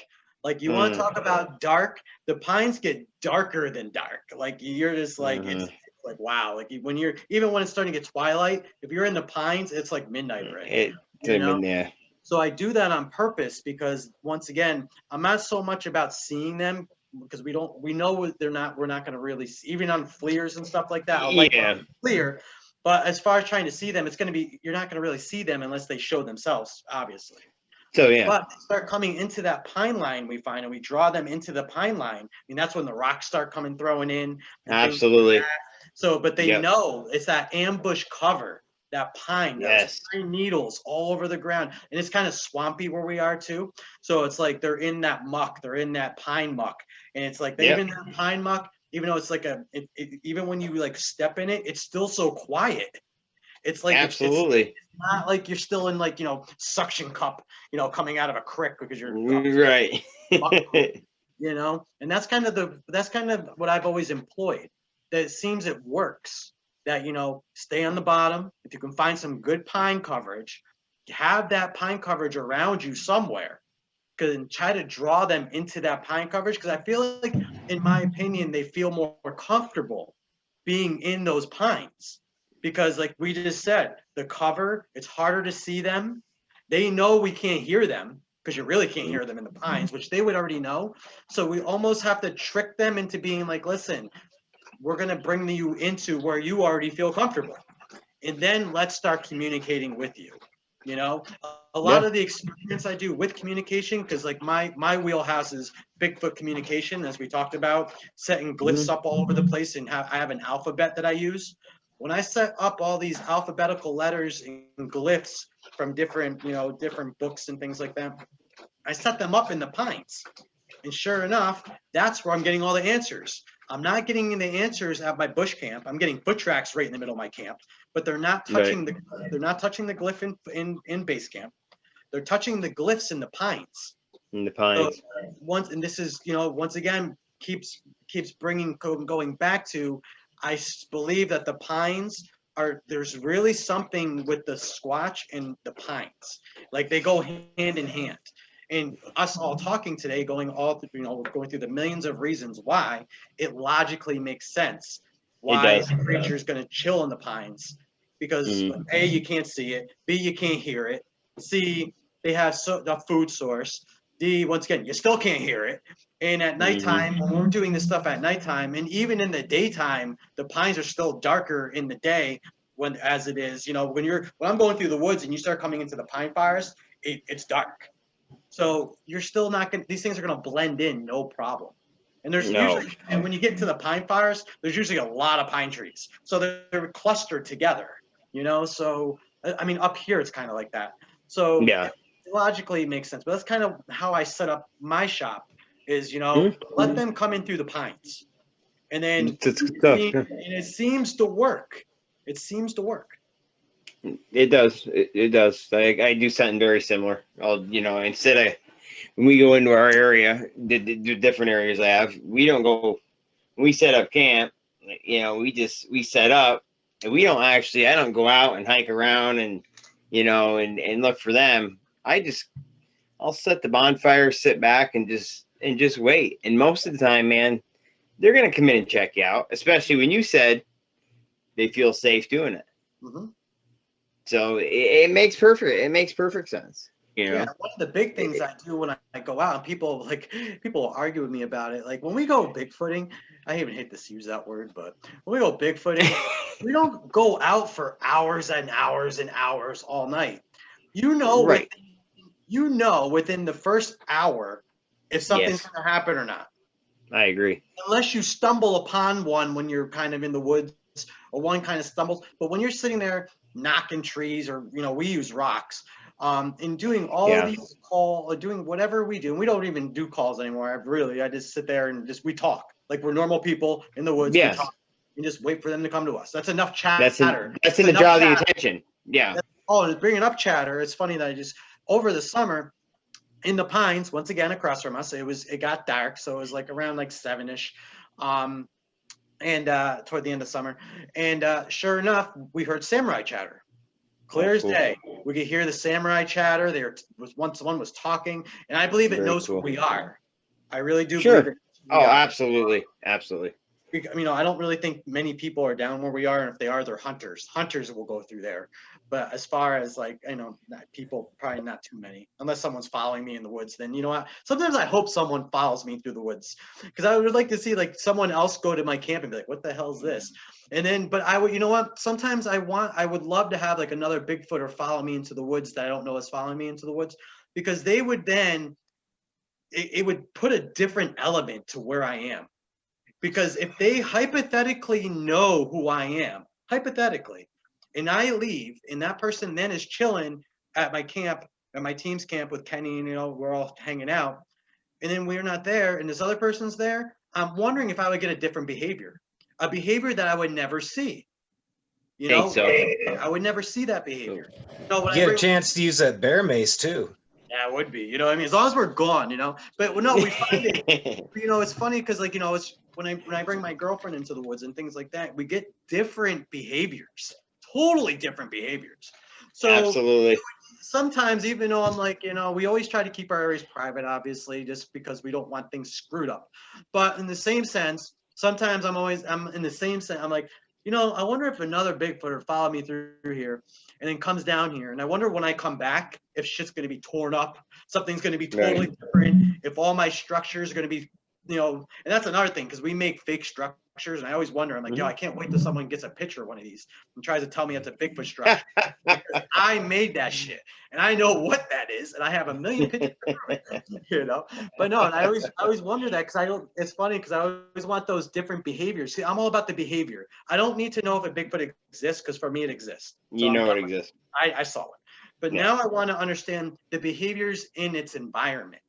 Speaker 3: Like, you want to talk about dark, the pines get darker than dark. Like, you're just like, it's like, wow. Like, when you're, even when it's starting to get twilight, if you're in the pines, it's like midnight already.
Speaker 2: Yeah.
Speaker 3: So I do that on purpose because, once again, I'm not so much about seeing them, because we know we're not going to really see, even on FLIRs and stuff like that. I'll like FLIR, but as far as trying to see them, it's going to be, you're not going to really see them unless they show themselves, obviously.
Speaker 2: So yeah,
Speaker 3: but they start coming into that pine line, we find, and we draw them into the pine line. I mean, that's when the rocks start throwing in.
Speaker 2: Absolutely.
Speaker 3: Like, so, but they know it's that ambush cover, that pine, those pine needles all over the ground, and it's kind of swampy where we are too. So it's like they're in that muck, they're in that pine muck, and it's like even that pine muck, even though it's like even when you like step in it, it's still so quiet. It's like
Speaker 2: absolutely.
Speaker 3: It's not like you're still in, like, suction cup, coming out of a creek because you're
Speaker 2: right.
Speaker 3: And that's kind of what I've always employed. That it seems it works. That stay on the bottom. If you can find some good pine coverage, have that pine coverage around you somewhere, and try to draw them into that pine coverage. Because I feel like, in my opinion, they feel more comfortable being in those pines. Because, like we just said, the cover, it's harder to see them. They know we can't hear them because you really can't hear them in the pines, which they would already know. So we almost have to trick them into being like, listen, we're going to bring you into where you already feel comfortable. And then let's start communicating with you. A lot of the experience I do with communication, because like my wheelhouse is Bigfoot communication, as we talked about, setting glyphs up all over the place, and I have an alphabet that I use. When I set up all these alphabetical letters and glyphs from different books and things like that, I set them up in the pines. And sure enough, that's where I'm getting all the answers. I'm not getting the answers at my bush camp. I'm getting foot tracks right in the middle of my camp, but they're not touching the glyph in base camp. They're touching the glyphs in the pines.
Speaker 2: In the pines.
Speaker 3: So this is once again keeps going back to, I believe that the pines there's really something with the Squatch and the pines. Like, they go hand in hand. And us all talking today, going through the millions of reasons why, it logically makes sense why a creature is going to chill in the pines. Because A, you can't see it. B, you can't hear it. C, they have a food source. D, once again, you still can't hear it. And at nighttime, when we're doing this stuff at nighttime, and even in the daytime, the pines are still darker in the day as it is. When I'm going through the woods and you start coming into the pine forest, it's dark. So you're still not going. These things are going to blend in, no problem. And there's usually, and when you get into the pine forest, there's usually a lot of pine trees, so they're clustered together. So I mean, up here it's kind of like that. So logically it makes sense. But that's kind of how I set up my shop. Is let them come in through the pines, and then it seems to work. It seems to work.
Speaker 2: It does. It does. I do something very similar. Instead of, when we go into our area, the different areas I have, we don't go. When we set up camp, we set up, and I don't go out and hike around and and look for them. I'll set the bonfire, sit back, and just wait. And most of the time, man, they're gonna come in and check you out, especially when you said they feel safe doing it. So it makes perfect sense.
Speaker 3: Yeah, one of the big things I do when I go out, and people argue with me about it. Like, when we go Bigfooting, I even hate to use that word, but when we go Bigfooting, we don't go out for hours and hours and hours all night. Right. Within the first hour if something's going to happen or not.
Speaker 2: I agree.
Speaker 3: Unless you stumble upon one when you're kind of in the woods, or one kind of stumbles. But when you're sitting there knocking trees, or we use rocks, and doing all of these calls, doing whatever we do, and we don't even do calls anymore. I just sit there and we talk like we're normal people in the woods.
Speaker 2: Yes.
Speaker 3: We talk and just wait for them to come to us. That's enough chatter.
Speaker 2: That's enough to draw the attention. Yeah.
Speaker 3: And bringing up chatter. It's funny that over the summer, in the pines, once again across from us. It got dark, so it was like around like 7ish, and toward the end of summer. And sure enough, we heard samurai chatter. Clear as
Speaker 5: cool.
Speaker 3: day. We could hear the samurai chatter. Someone was talking, and I believe it
Speaker 5: Very
Speaker 3: knows
Speaker 5: cool.
Speaker 3: who we are. I really do
Speaker 2: Sure.
Speaker 3: believe it.
Speaker 2: Oh, absolutely. Absolutely.
Speaker 3: You know, I don't really think many people are down where we are, and if they are, they're hunters. Hunters will go through there. But as far as like, you know, people, probably not too many, unless someone's following me in the woods. Then, you know what? Sometimes I hope someone follows me through the woods, because I would like to see like someone else go to my camp and be like, "What the hell is this?" And then, but I would, you know what? Sometimes I would love to have like another Bigfooter follow me into the woods that I don't know is following me into the woods, because they would then, it would put a different element to where I am. Because if they hypothetically know who I am, hypothetically, and I leave, and that person then is chilling at my camp, at my team's camp with Kenny, and, you know, we're all hanging out, and then we're not there, and this other person's there, I'm wondering if I would get a different behavior, a behavior that I would never see. You know,
Speaker 2: Think so.
Speaker 3: I would never see that behavior. No, when
Speaker 6: You
Speaker 3: I
Speaker 6: get a
Speaker 3: bring,
Speaker 6: chance to use that bear mace too.
Speaker 3: yeah, it would be. You know what I mean? As long as we're gone, you know. But no, we find it. You know, it's funny because, like, you know, it's when I bring my girlfriend into the woods and things like that, we get different behaviors, totally different behaviors. So
Speaker 2: Absolutely.
Speaker 3: sometimes, even though I'm like, you know, we always try to keep our areas private, obviously, just because we don't want things screwed up. But in the same sense, sometimes I'm in the same sense. I'm like, you know, I wonder if another Bigfooter followed me through here and then comes down here. And I wonder when I come back, if shit's going to be torn up, something's going to be totally different, if all my structures are going to be, you know, and that's another thing, because we make fake structures. And I always wonder, I'm like, yo, I can't wait till someone gets a picture of one of these and tries to tell me it's a Bigfoot structure. Because I made that shit and I know what that is. And I have a million pictures to prove it, you know. But no, and I always wonder that, because I don't, it's funny because I always want those different behaviors. See, I'm all about the behavior. I don't need to know if a Bigfoot exists, because for me it exists. So
Speaker 2: You know it exists.
Speaker 3: I saw it. But
Speaker 2: Yeah.
Speaker 3: now I want to understand the behaviors in its environment.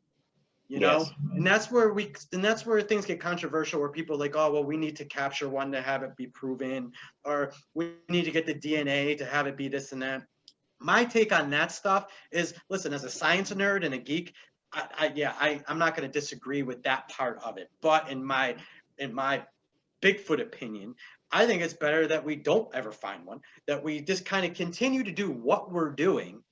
Speaker 3: You know,
Speaker 2: Yes.
Speaker 3: and that's where things get controversial, where people are like, oh, well, we need to capture one to have it be proven, or we need to get the DNA to have it be this and that. My take on that stuff is, listen, as a science nerd and a geek, I'm not going to disagree with that part of it. But in my Bigfoot opinion, I think it's better that we don't ever find one, that we just kind of continue to do what we're doing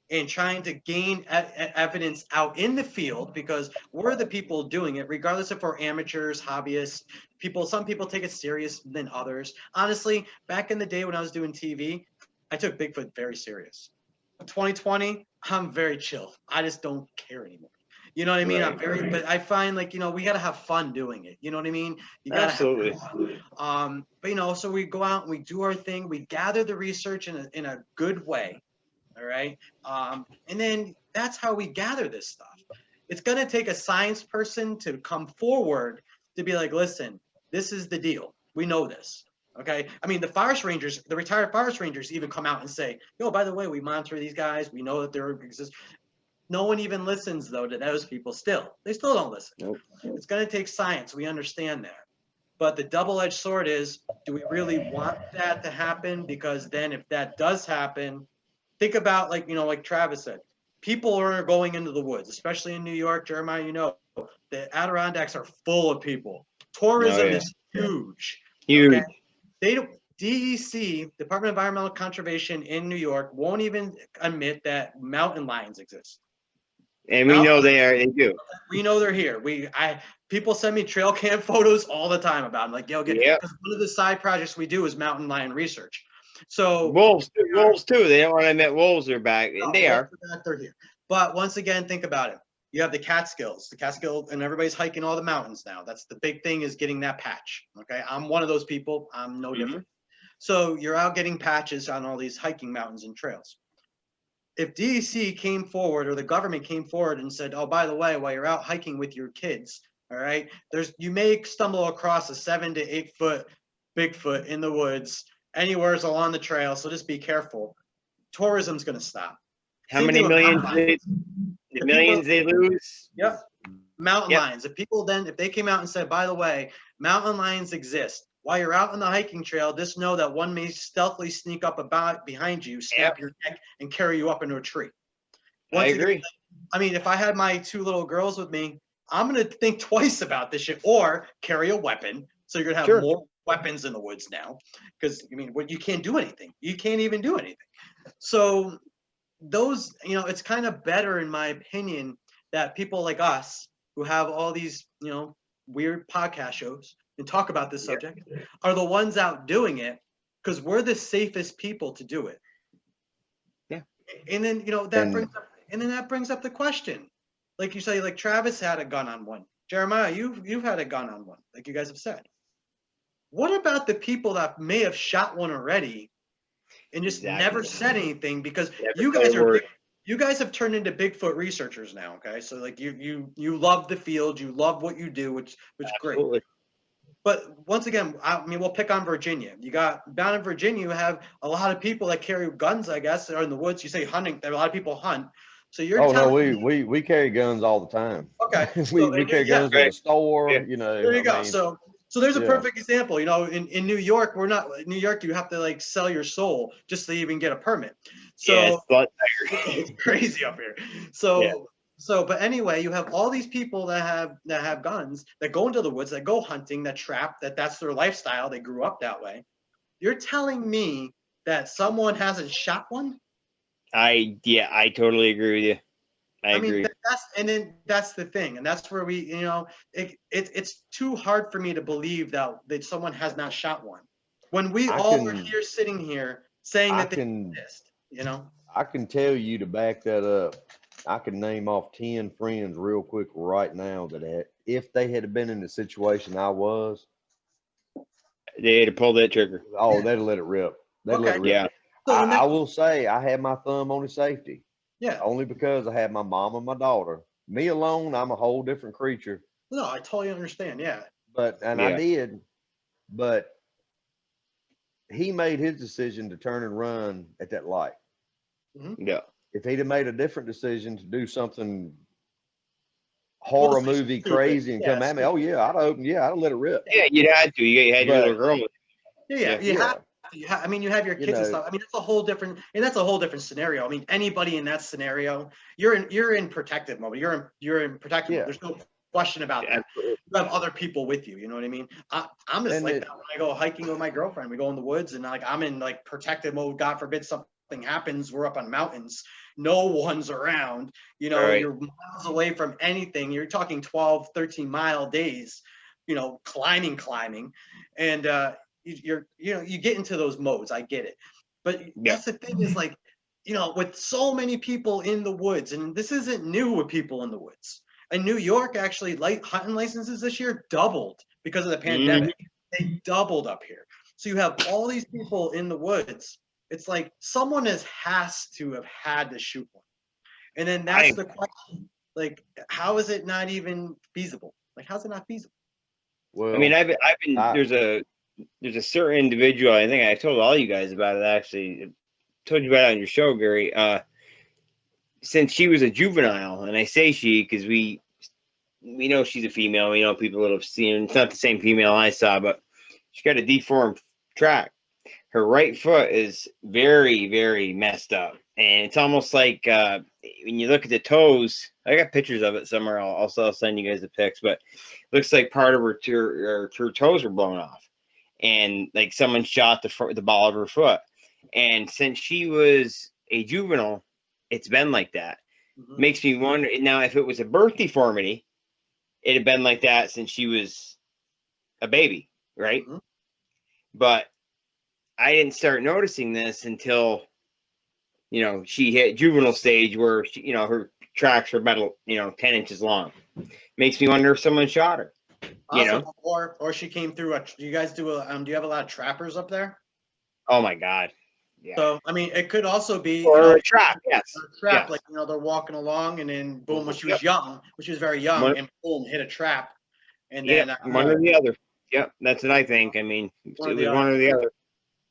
Speaker 3: and trying to gain evidence out in the field, because we're the people doing it, regardless if we're amateurs, hobbyists, people. Some people take it serious than others. Honestly, back in the day when I was doing TV, I took Bigfoot very serious. 2020, I'm very chill. I just don't care anymore. You know what I mean?
Speaker 2: Right.
Speaker 3: But I find, like, you know, we got to have fun doing it. You know what I mean? You got to
Speaker 2: Absolutely.
Speaker 3: have fun. But, you know, so we go out and we do our thing. We gather the research in a good way. All right. And then that's how we gather this stuff. It's going to take a science person to come forward to be like, listen, this is the deal. We know this. Okay. I mean, the forest rangers, the retired forest rangers even come out and say, yo, by the way, we monitor these guys. We know that there exists. No one even listens, though, to those people still. They still don't listen.
Speaker 2: Nope.
Speaker 3: It's going to take science. We understand that. But the double-edged sword is, do we really want that to happen? Because then if that does happen, think about, like, you know, like Travis said, people are going into the woods, especially in New York. Jeremiah, you know, the Adirondacks are full of people. Tourism is huge.
Speaker 2: Huge.
Speaker 3: Okay? They don't, DEC, Department of Environmental Conservation in New York, won't even admit that mountain lions exist.
Speaker 2: And we know they do.
Speaker 3: We know they're here. People send me trail cam photos all the time about them. Like, yo, because one of the side projects we do is mountain lion research. So
Speaker 2: wolves too. They don't want to admit wolves are back, and they are.
Speaker 3: They're here. But once again, think about it. You have the Catskills, and everybody's hiking all the mountains now. That's the big thing, is getting that patch. Okay, I'm one of those people. I'm no different. So you're out getting patches on all these hiking mountains and trails. If DEC came forward, or the government came forward and said, oh, by the way, while you're out hiking with your kids, all right, you may stumble across a 7 to 8 foot Bigfoot in the woods anywhere along the trail, so just be careful. Tourism's going to stop.
Speaker 2: How many millions they lose?
Speaker 3: Yep. Mountain lions. If they came out and said, by the way, mountain lions exist, while you're out on the hiking trail, just know that one may stealthily sneak up behind you, snap your neck, and carry you up into a tree.
Speaker 2: I agree.
Speaker 3: I mean, if I had my 2 little girls with me, I'm gonna think twice about this shit, or carry a weapon. So you're gonna have
Speaker 2: Sure.
Speaker 3: more weapons in the woods now, because I mean, what you can't do anything. You can't even do anything. So those, it's kind of better, in my opinion, that people like us who have all these, weird podcast shows and talk about this subject are the ones out doing it, because we're the safest people to do it.
Speaker 2: Yeah.
Speaker 3: And then, that brings up the question. Like you say, like Travis had a gun on one. Jeremiah, you've had a gun on one, like you guys have said. What about the people that may have shot one already and just never said anything, because you guys have turned into Bigfoot researchers now, okay? So like you love the field, you love what you do, which great. But once again, I mean, we'll pick on Virginia. You got down in Virginia, you have a lot of people that carry guns, I guess, that are in the woods. You say hunting, there are a lot of people hunt. So you're telling me,
Speaker 5: we carry guns all the time.
Speaker 3: okay.
Speaker 5: we carry guns to the store,
Speaker 3: There you go. So there's a perfect example. In New York, New York, you have to like sell your soul just to even get a permit. So it's crazy up here. But anyway, you have all these people that have guns, that go into the woods, that go hunting, that trap, that's their lifestyle. They grew up that way. You're telling me that someone hasn't shot one?
Speaker 2: I totally agree with you. I agree.
Speaker 3: That's the thing, and that's where we, it's too hard for me to believe that someone has not shot one when we all are here sitting here saying that they exist.
Speaker 5: I can tell you, to back that up, I can name off 10 friends real quick right now that if they had been in the situation I was,
Speaker 2: they had to pull that trigger.
Speaker 5: Oh, they'd let it rip. Let it rip.
Speaker 2: Yeah.
Speaker 5: So I will say I had my thumb on the safety.
Speaker 3: Yeah.
Speaker 5: Only because I had my mom and my daughter. Me alone, I'm a whole different creature.
Speaker 3: No, I totally understand. Yeah.
Speaker 5: I did. But he made his decision to turn and run at that light.
Speaker 3: Mm-hmm.
Speaker 2: Yeah.
Speaker 5: If he'd have made a different decision to do something horror movie crazy and come at me, I'd have let it rip.
Speaker 2: Yeah, you had to. You had your little girl.
Speaker 3: Yeah. You have to. I mean, you have your kids and stuff. I mean, that's a whole different scenario. I mean, anybody in that scenario, you're in protective mode. You're in protective mode. There's no question about that. You have other people with you. You know what I mean? I'm just like that when I go hiking with my girlfriend. We go in the woods and like I'm in like protective mode. God forbid something happens. We're up on mountains. No one's around. You're miles away from anything. You're talking 12, 13-mile days. Climbing, and you get into those modes. I get it, but that's the thing is like, with so many people in the woods, and this isn't new with people in the woods. In New York, actually, hunting licenses this year doubled because of the pandemic. They doubled up here. So you have all these people in the woods. It's like someone has to have had to shoot one. And then that's the question. Like, how is it not even feasible? Like, how's it not feasible?
Speaker 2: Well, I mean, I've been there's a certain individual. I think I told all you guys about it. Actually, I told you about it on your show, Gary. Since she was a juvenile, and I say she because we know she's a female. We know people that have seen her. It's not the same female I saw, but she got a deformed track. Her right foot is very, very messed up. And it's almost like when you look at the toes, I got pictures of it somewhere. I'll send you guys the pics, but it looks like part of her toes were blown off. And like someone shot the ball of her foot. And since she was a juvenile, it's been like that. Mm-hmm. Makes me wonder now if it was a birth deformity, it had been like that since she was a baby, right? Mm-hmm. But I didn't start noticing this until, she hit juvenile stage where she, her tracks are about 10 inches long. Makes me wonder if someone shot her.
Speaker 3: Or she came through. Do you guys do you have a lot of trappers up there?
Speaker 2: Oh my God. Yeah.
Speaker 3: So I mean, it could also be
Speaker 2: a trap. Yes.
Speaker 3: A trap, yes. Like they're walking along, and then boom, when she was young, when she was very young, and boom, hit a trap, and then
Speaker 2: one or the other. Yep, that's what I think. I mean, it was one or the other.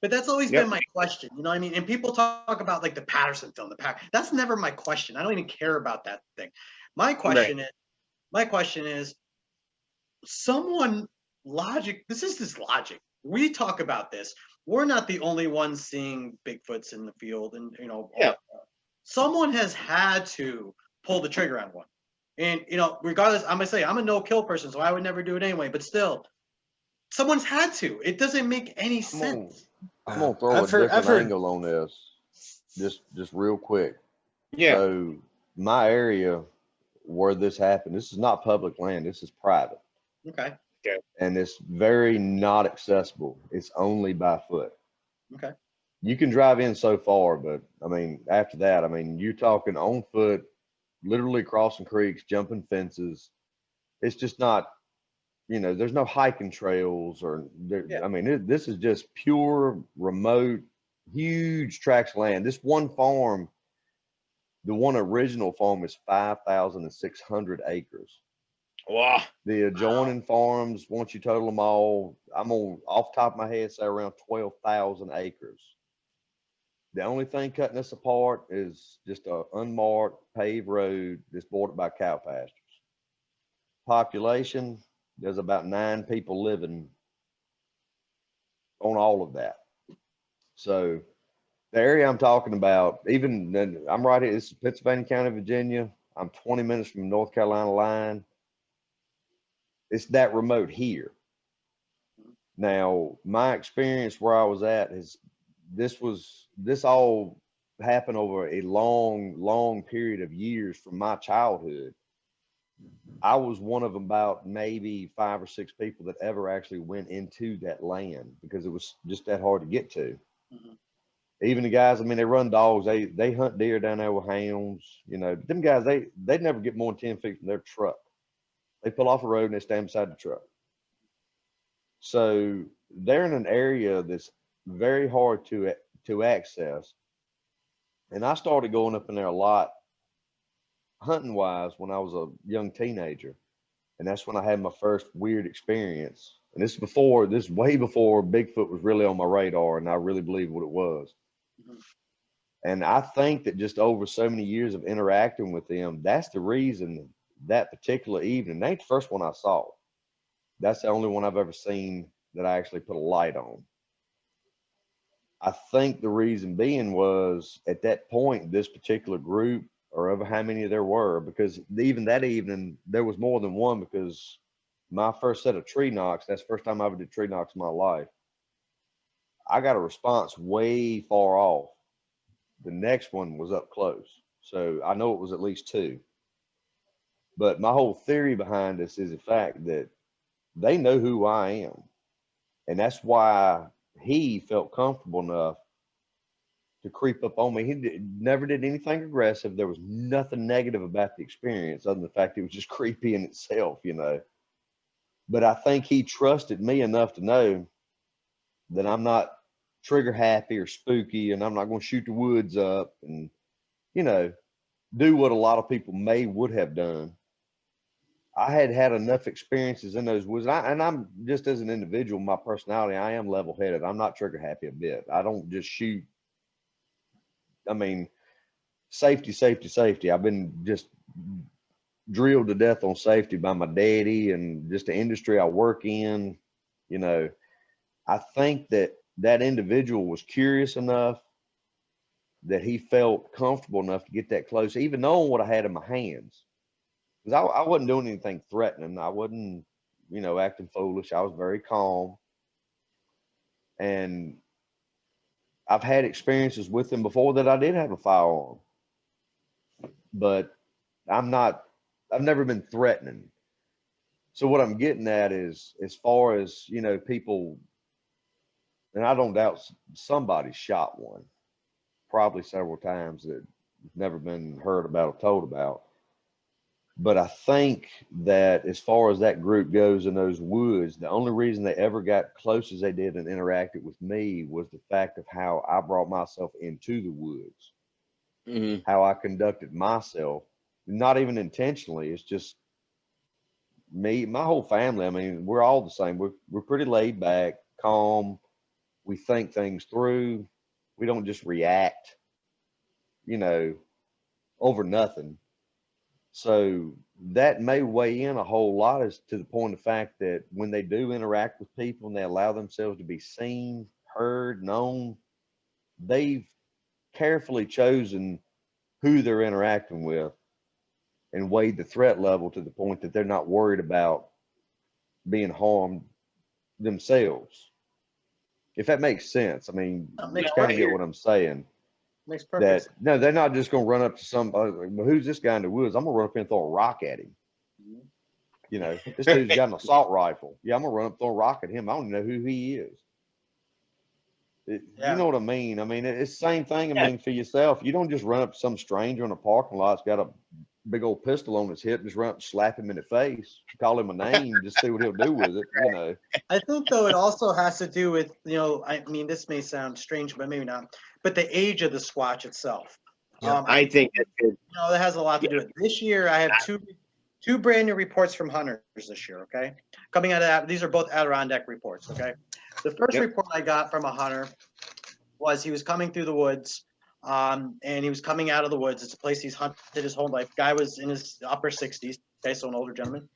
Speaker 3: But that's always been my question. You know what I mean? And people talk about like the Patterson film, that's never my question. I don't even care about that thing. My question is someone logic. This is logic. We talk about this. We're not the only ones seeing Bigfoots in the field, and someone has had to pull the trigger on one. And, you know, regardless, I'm going to say I'm a no-kill person, so I would never do it anyway. But still, someone's had to. It doesn't make any sense.
Speaker 5: I'm gonna throw
Speaker 6: I've
Speaker 5: a
Speaker 6: heard-
Speaker 5: different
Speaker 6: I've heard-
Speaker 5: angle on this, just real quick.
Speaker 2: Yeah.
Speaker 5: So my area where this happened, this is not public land. This is private,
Speaker 3: Okay.
Speaker 5: and it's very not accessible. It's only by foot.
Speaker 3: Okay.
Speaker 5: You can drive in so far, but I mean, after that, I mean, you're talking on foot, literally crossing creeks, jumping fences. It's just not, you know, there's no hiking trails or there,
Speaker 3: Yeah.
Speaker 5: I mean, this is just pure remote, huge tracts of land. This one farm, the one original farm is 5,600 acres.
Speaker 2: Wow.
Speaker 5: The adjoining farms, once you total them all, I'm on off the top of my head, say around 12,000 acres. The only thing cutting us apart is just a unmarked paved road that's bordered by cow pastures. Population, there's about 9 people living on all of that. So the area I'm talking about, even then, I'm right here, it's Pennsylvania County, Virginia. I'm 20 minutes from the North Carolina line. It's that remote here. Now, my experience where I was at is this all happened over a long period of years from my childhood. I was one of about maybe 5 or 6 people that ever actually went into that land because it was just that hard to get to.
Speaker 3: Mhm.
Speaker 5: Even the guys, I mean, they run dogs, they hunt deer down there with hounds. You know, them guys, they'd never get more than 10 feet from their truck. They pull off a road and they stand beside the truck. So they're in an area that's very hard to access. And I started going up in there a lot, hunting wise, when I was a young teenager. And that's when I had my first weird experience. And this is way before Bigfoot was really on my radar, and I really believe what it was.
Speaker 3: Mhm.
Speaker 5: And I think that just over so many years of interacting with them, that's the reason that particular evening, that ain't the first one I saw. That's the only one I've ever seen that I actually put a light on. I think the reason being was at that point, this particular group, or over how many there were, because even that evening, there was more than one, because my first set of tree knocks, that's the first time I ever did tree knocks in my life. I got a response way far off. The next one was up close. So I know it was at least 2. But my whole theory behind this is the fact that they know who I am. And that's why he felt comfortable enough to creep up on me. He never did anything aggressive. There was nothing negative about the experience other than the fact it was just creepy in itself, you know. But I think he trusted me enough to know that I'm not trigger happy or spooky, and I'm not going to shoot the woods up and, you know, do what a lot of people would have done. I had enough experiences in those woods, and I'm just, as an individual, my personality, I am level-headed. I'm not trigger happy a bit. I don't just shoot. I mean, safety. I've been just drilled to death on safety by my daddy and just the industry I work in. You know, I think that individual was curious enough that he felt comfortable enough to get that close, even knowing what I had in my hands. Because I wasn't doing anything threatening. I wasn't, you know, acting foolish. I was very calm. And I've had experiences with him before that I did have a firearm. But I've never been threatening. So what I'm getting at is, as far as, you know, people, and I don't doubt somebody shot one, probably several times, that never been heard about or told about. But I think that as far as that group goes in those woods, the only reason they ever got close as they did and interacted with me was the fact of how I brought myself into the woods, how I conducted myself, not even intentionally. It's just me, my whole family. I mean, we're all the same. We're pretty laid back, calm. We think things through. We don't just react, you know, over nothing. So that may weigh in a whole lot, as to the point of fact that when they do interact with people and they allow themselves to be seen, heard, known, they've carefully chosen who they're interacting with. and weighed the threat level to the point that they're not worried about being harmed themselves. If that makes sense. I mean,
Speaker 3: That
Speaker 5: you
Speaker 3: makes
Speaker 5: kind of get
Speaker 3: perfect,
Speaker 5: what I'm saying.
Speaker 3: makes perfect
Speaker 5: That
Speaker 3: sense.
Speaker 5: no, they're not just going to run up to somebody. Well, who's this guy in the woods? I'm going to run up and throw a rock at him. You know, this dude's got an assault rifle. Yeah, I'm going to run up and throw a rock at him. I don't even know who he is. You
Speaker 3: Yeah.
Speaker 5: know what I mean? I mean, it's the same thing. I mean, for yourself, you don't just run up to some stranger in a parking lot that's got a big old pistol on his hip, just run up and slap him in the face, call him a name, just see what he'll do with it. You know,
Speaker 3: I think though it also has to do with, I mean, this may sound strange, but maybe not. But the age of the Squatch itself.
Speaker 6: Yeah.
Speaker 2: I think that's good.
Speaker 3: That has a lot to do with it. This year, I have two brand new reports from hunters this year. Okay, coming out of that, these are both Adirondack reports. Okay, the first
Speaker 2: Yep.
Speaker 3: report I got from a hunter was he was coming through the woods, and he was coming out of the woods. It's a place he's hunted his whole life. Guy was in his upper 60s. Okay, so an older gentleman.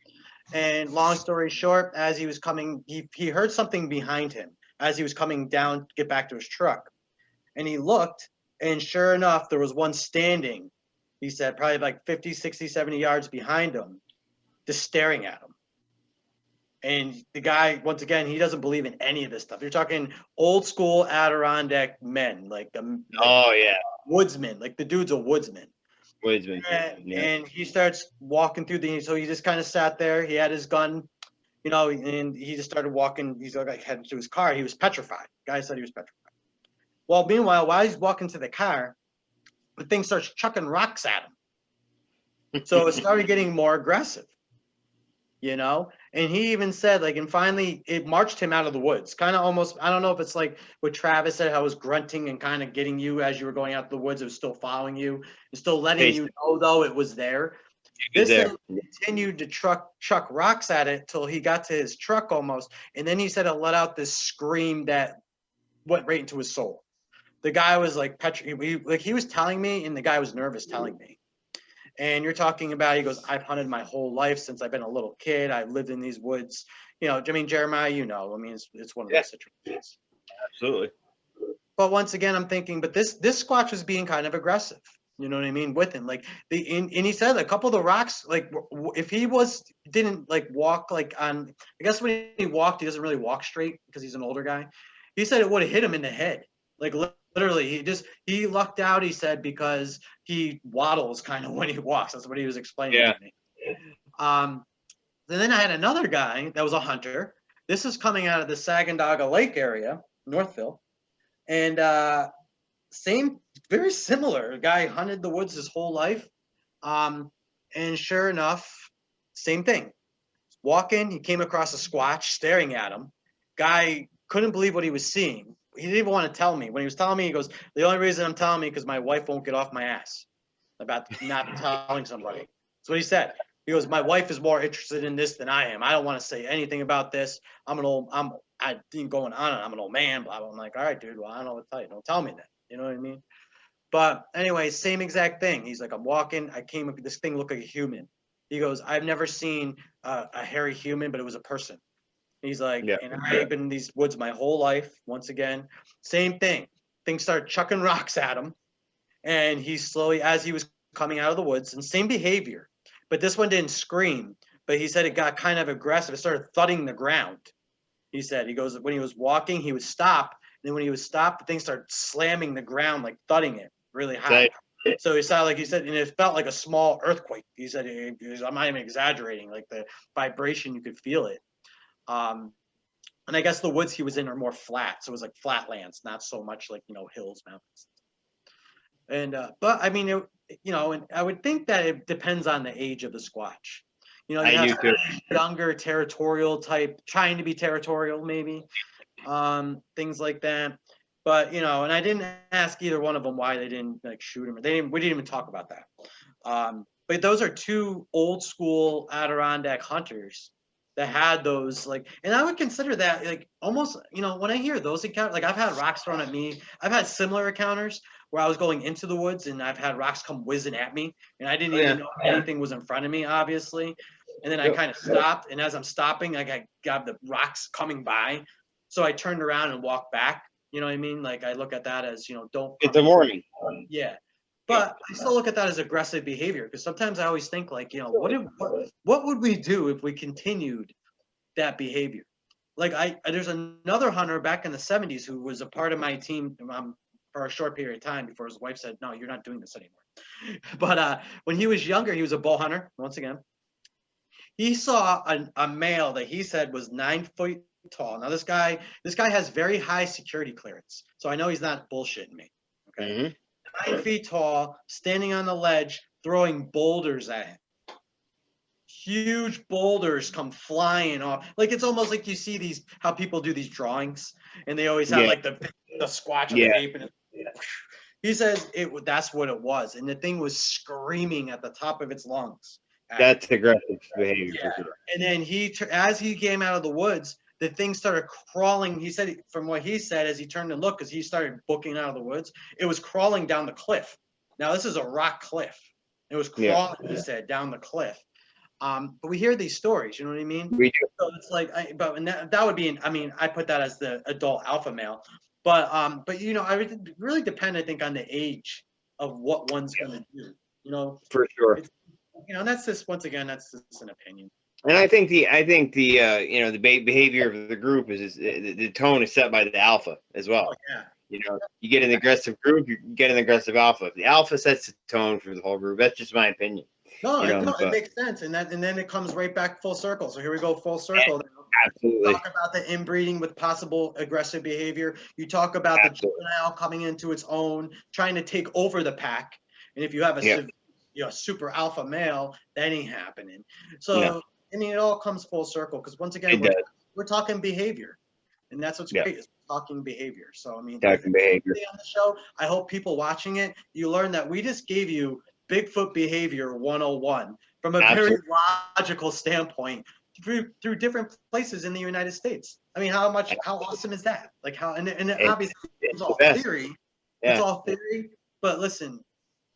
Speaker 3: And long story short, as he was coming, he heard something behind him as he was coming down to get back to his truck. And he looked, and sure enough, there was one standing, he said, probably like 50, 60, 70 yards behind him, just staring at him. And the guy, once again, he doesn't believe in any of this stuff. You're talking old school Adirondack men, like
Speaker 2: Oh yeah,
Speaker 3: woodsmen, like the dude's a woodsman.
Speaker 2: Woodsman.
Speaker 3: And he starts walking through so he just kind of sat there. He had his gun, and he just started walking. He's like heading to his car. He was petrified. Guy said he was petrified. Well, meanwhile, while he's walking to the car, the thing starts chucking rocks at him. So it started getting more aggressive, and he even said, like, and finally it marched him out of the woods. Kind of almost, I don't know if it's like what Travis said, how it was grunting and kind of getting you as you were going out the woods. It was still following you and still letting you know, though, it was there. This thing continued to chuck rocks at it till he got to his truck almost. And then he said it let out this scream that went right into his soul. The guy was like, he was telling me, and the guy was nervous telling me. And you're talking about, he goes, I've hunted my whole life since I've been a little kid. I've lived in these woods. I mean, Jeremiah, I mean, it's one of those situations.
Speaker 2: Absolutely.
Speaker 3: But once again, I'm thinking, but this Squatch was being kind of aggressive. You know what I mean? With him, like and he said a couple of the rocks, like if he didn't like walk like on, I guess when he walked, he doesn't really walk straight because he's an older guy. He said it would have hit him in the head. Like literally, he lucked out, he said, because he waddles kind of when he walks. That's what he was explaining to me. And then I had another guy that was a hunter. This is coming out of the Sagandaga Lake area, Northville. And same, very similar. A guy hunted the woods his whole life. And sure enough, same thing. Walking, he came across a Squatch staring at him. Guy couldn't believe what he was seeing. He didn't even want to tell me. When he was telling me, he goes, the only reason I'm telling me because my wife won't get off my ass about not telling somebody. That's what he said. He goes, my wife is more interested in this than I am. I don't want to say anything about this. I think going on, I'm an old man, blah, blah. I'm like, all right, dude, well, I don't know what to tell you. Don't tell me that. You know what I mean? But anyway, same exact thing. He's like, I'm walking. This thing looked like a human. He goes, I've never seen a hairy human, but it was a person. He's like, and I've been in these woods my whole life. Once again, same thing. Things started chucking rocks at him. And he slowly, as he was coming out of the woods, and same behavior. But this one didn't scream. But he said it got kind of aggressive. It started thudding the ground. He said, he goes, when he was walking, he would stop. And then when he would stop, the thing started slamming the ground, like thudding it really high. So he sounded like, he said, and it felt like a small earthquake. He said, I'm not even exaggerating, like the vibration, you could feel it. And I guess the woods he was in are more flat. So it was like flat lands, not so much like, hills, mountains. And, but I mean, and I would think that it depends on the age of the Squatch. You have younger territorial type, trying to be territorial, maybe, things like that. But, and I didn't ask either one of them why they didn't like shoot him. We didn't even talk about that. But those are two old school Adirondack hunters that had those, like, and I would consider that like almost, when I hear those encounters, like I've had rocks thrown at me. I've had similar encounters where I was going into the woods and I've had rocks come whizzing at me and I didn't even know anything was in front of me, obviously. And then I kind of stopped, and as I'm stopping, I got the rocks coming by. So I turned around and walked back. You know what I mean? Like I look at that as, don't.
Speaker 2: It's a warning.
Speaker 3: Yeah. But I still look at that as aggressive behavior because sometimes I always think like, what would we do if we continued that behavior? Like there's another hunter back in the 70s who was a part of my team for a short period of time before his wife said, no, you're not doing this anymore. But when he was younger, he was a bow hunter once again. He saw a male that he said was 9 feet tall. Now this guy has very high security clearance, so I know he's not bullshitting me. Okay, 9 feet tall, standing on the ledge, throwing boulders at him. Huge boulders come flying off. Like it's almost like you see how people do these drawings, and they always have like the squatch of the ape. And he says that's what it was, and the thing was screaming at the top of its lungs.
Speaker 2: That's aggressive behavior.
Speaker 3: Yeah. For sure. And then as he came out of the woods, the thing started crawling. He said, from what he said, as he turned to look, because he started booking out of the woods, it was crawling down the cliff. Now this is a rock cliff. It was crawling, he said, down the cliff. But we hear these stories, you know what I mean? We do. So it's like, that would be, I put that as the adult alpha male. But I would really depend, I think, on the age of what one's going to do.
Speaker 2: For sure.
Speaker 3: That's just, once again, that's just an opinion.
Speaker 2: And I think the the behavior of the group is the tone is set by the alpha as well.
Speaker 3: Oh, yeah.
Speaker 2: You get an aggressive group, you get an aggressive alpha. The alpha sets the tone for the whole group. That's just my opinion.
Speaker 3: No, it makes sense, and then it comes right back full circle. So here we go, full circle.
Speaker 2: Absolutely.
Speaker 3: You talk about the inbreeding with possible aggressive behavior. You talk about the juvenile coming into its own, trying to take over the pack. And if you have a super alpha male, that ain't happening. So it all comes full circle because once again, we're talking behavior, and that's what's great is talking behavior. So
Speaker 2: talking behavior
Speaker 3: on the show. I hope people watching it, you learn that we just gave you Bigfoot behavior 101 from a very logical standpoint through different places in the United States. How awesome is that? Like and obviously it's all theory. Yeah. It's all theory, but listen,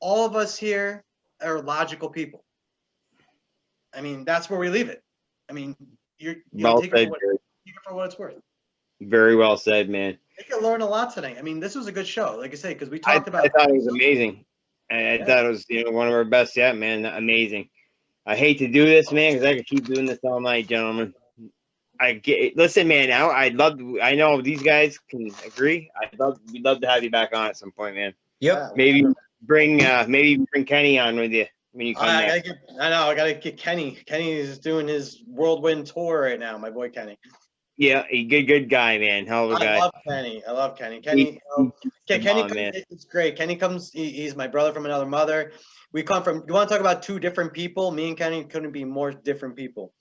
Speaker 3: all of us here are logical people. That's where we leave it. You take it for what it's worth.
Speaker 2: Very well said, man.
Speaker 3: I can learn a lot tonight. This was a good show, like I say, because we talked about.
Speaker 2: I thought it was amazing. I thought it was one of our best yet, man. Amazing. I hate to do this, man, because I could keep doing this all night, gentlemen. Listen, man. I know these guys can agree. We'd love to have you back on at some point, man.
Speaker 6: Yep.
Speaker 2: Maybe bring Kenny on with you when you come back.
Speaker 3: I gotta get Kenny. Kenny is doing his whirlwind tour right now. My boy Kenny.
Speaker 2: Yeah, a good guy, man. Hell of a guy.
Speaker 3: I love Kenny. Kenny it's great. Kenny comes. He's my brother from another mother. We come from. You want to talk about two different people? Me and Kenny couldn't be more different people.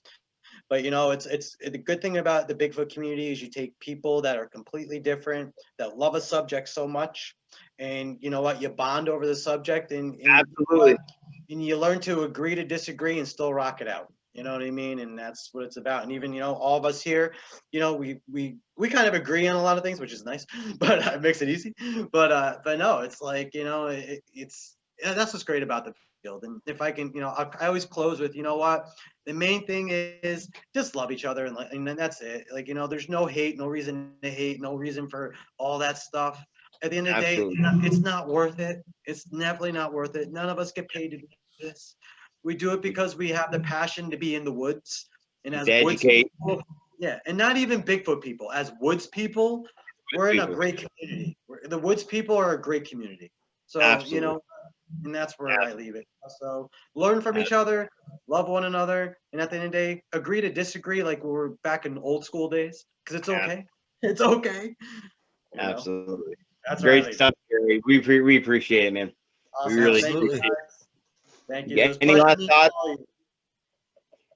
Speaker 3: But it's the good thing about the Bigfoot community is you take people that are completely different, that love a subject so much, and you know what, you bond over the subject, and
Speaker 2: absolutely,
Speaker 3: and you learn to agree to disagree and still rock it out. You know what I mean? And that's what it's about. And even all of us here, we kind of agree on a lot of things, which is nice, but it makes it easy. But no, it's like that's what's great about the field. And if I can, I always close with, what the main thing is, just love each other, and then that's it. Like there's no hate, no reason to hate, no reason for all that stuff. At the end of the day, it's not worth it. It's definitely not worth it. None of us get paid to do this. We do it because we have the passion to be in the woods, and as woods people, and not even Bigfoot people. As woods people, we're in a great community. The woods people are a great community. So and that's where I leave it. So learn from each other, love one another, and at the end of the day, agree to disagree like we were back in old school days, because it's okay. It's okay.
Speaker 2: Absolutely.
Speaker 3: That's
Speaker 2: great stuff, Gary. We appreciate it, man.
Speaker 3: Awesome.
Speaker 2: We really
Speaker 3: appreciate it. Thank you.
Speaker 2: Any last thoughts?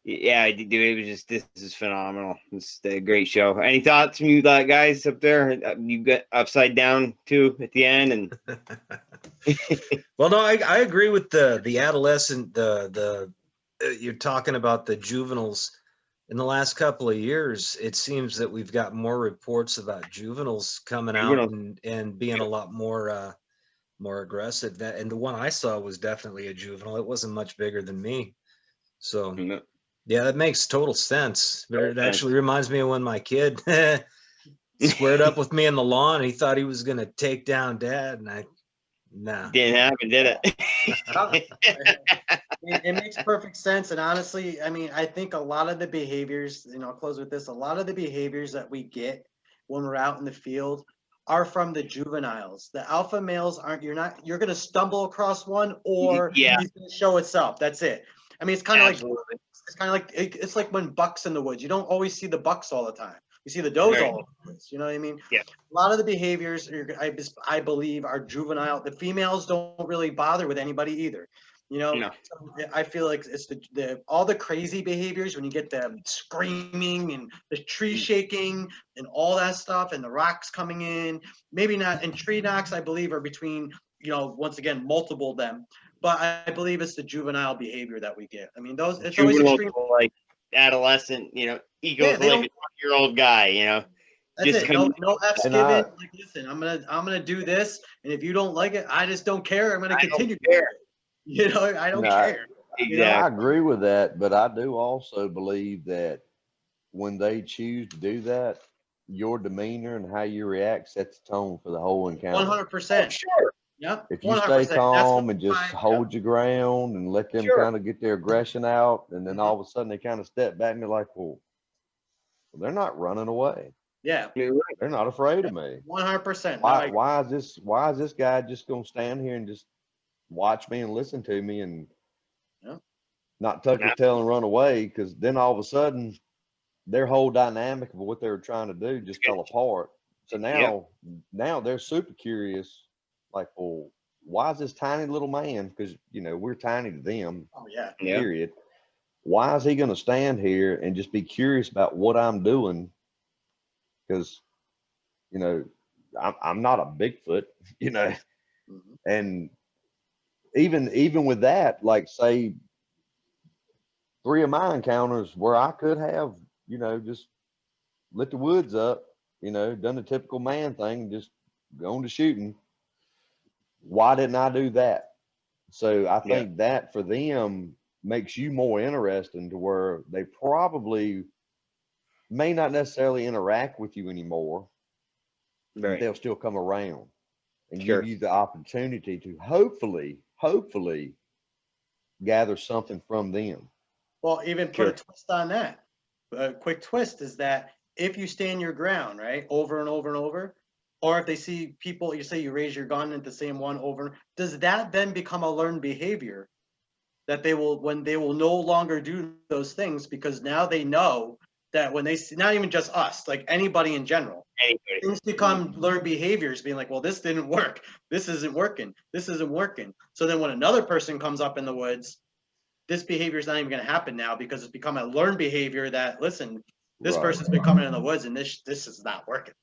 Speaker 2: Yeah, I did. It was just, this is phenomenal. It's a great show. Any thoughts from you guys up there? You got upside down too at the end, and
Speaker 6: well, no, I agree with the adolescent. You're talking about the juveniles. In the last couple of years, it seems that we've got more reports about juveniles coming out and being a lot more aggressive. And the one I saw was definitely a juvenile. It wasn't much bigger than me. So yeah, that makes total sense. It actually reminds me of when my kid squared up with me in the lawn. He thought he was going to take down Dad, and Nah.
Speaker 2: Didn't happen, did it?
Speaker 3: It makes perfect sense. And honestly, I mean, I think a lot of the behaviors, I'll close with this, a lot of the behaviors that we get when we're out in the field are from the juveniles. The alpha males you're going to stumble across one, or
Speaker 2: Yeah.
Speaker 3: he's going to show itself. That's it. I mean, it's kind of like,
Speaker 2: Absolutely.
Speaker 3: it's like when bucks in the woods. You don't always see the bucks all the time. You see the does
Speaker 2: Right.
Speaker 3: all over the woods. You know what I mean?
Speaker 2: Yeah.
Speaker 3: A lot of the behaviors, I believe, are juvenile. The females don't really bother with anybody either.
Speaker 2: No.
Speaker 3: So I feel like it's all the crazy behaviors when you get the screaming and the tree shaking and all that stuff and the rocks coming in. Maybe not, and tree knocks, I believe, are between, once again, multiple of them. But I believe it's the juvenile behavior that we get. I mean, it's always
Speaker 2: Juvenile,
Speaker 3: extreme.
Speaker 2: like adolescent, he goes
Speaker 3: they
Speaker 2: like
Speaker 3: don't-
Speaker 2: a 20-year-old guy,
Speaker 3: That's
Speaker 2: just
Speaker 3: it. No F's
Speaker 5: And
Speaker 3: given.
Speaker 5: I-
Speaker 3: Like, listen, I'm gonna do this, and if you don't like it, I just don't care. I'm gonna
Speaker 2: I don't
Speaker 3: continue.
Speaker 2: care.
Speaker 3: I don't
Speaker 5: No,
Speaker 3: care.
Speaker 2: Exactly.
Speaker 5: I agree with that, but I do also believe that when they choose to do that, your demeanor and how you react sets the tone for the whole encounter.
Speaker 3: 100%.
Speaker 2: Sure.
Speaker 3: Yep.
Speaker 5: If you stay calm and just hold your ground and let them kind of get their aggression out, and then all of a sudden they kind of step back and they're like, well, they're not running away.
Speaker 3: Yeah.
Speaker 5: They're not afraid of me.
Speaker 3: 100%.
Speaker 5: Why is this guy just gonna stand here and just watch me and listen to me and not tuck his tail and run away? Because then all of a sudden their whole dynamic of what they were trying to do just fell apart. So now they're super curious, like, well, why is this tiny little man, because we're tiny to them, period, why is he going to stand here and just be curious about what I'm doing? Because I'm not a Bigfoot, and even with that, like, say 3 of my encounters where I could have just lit the woods up, done the typical man thing, just gone to shooting. Why didn't I do that? So I think that for them makes you more interesting, to where they probably may not necessarily interact with you anymore, but they'll still come around and give you the opportunity to hopefully gather something from them.
Speaker 3: Well, even put a twist on that. A quick twist is that if you stand your ground, right, over and over and over, or if they see people, you say you raise your gun at the same one over, does that then become a learned behavior that they will no longer do those things, because now they know that when they see, not even just us, like anybody in general, things become learned behaviors, being like, well, this didn't work. This isn't working. This isn't working. So then when another person comes up in the woods, this behavior is not even going to happen now, because it's become a learned behavior that, listen, this person's been coming in the woods and this is not working.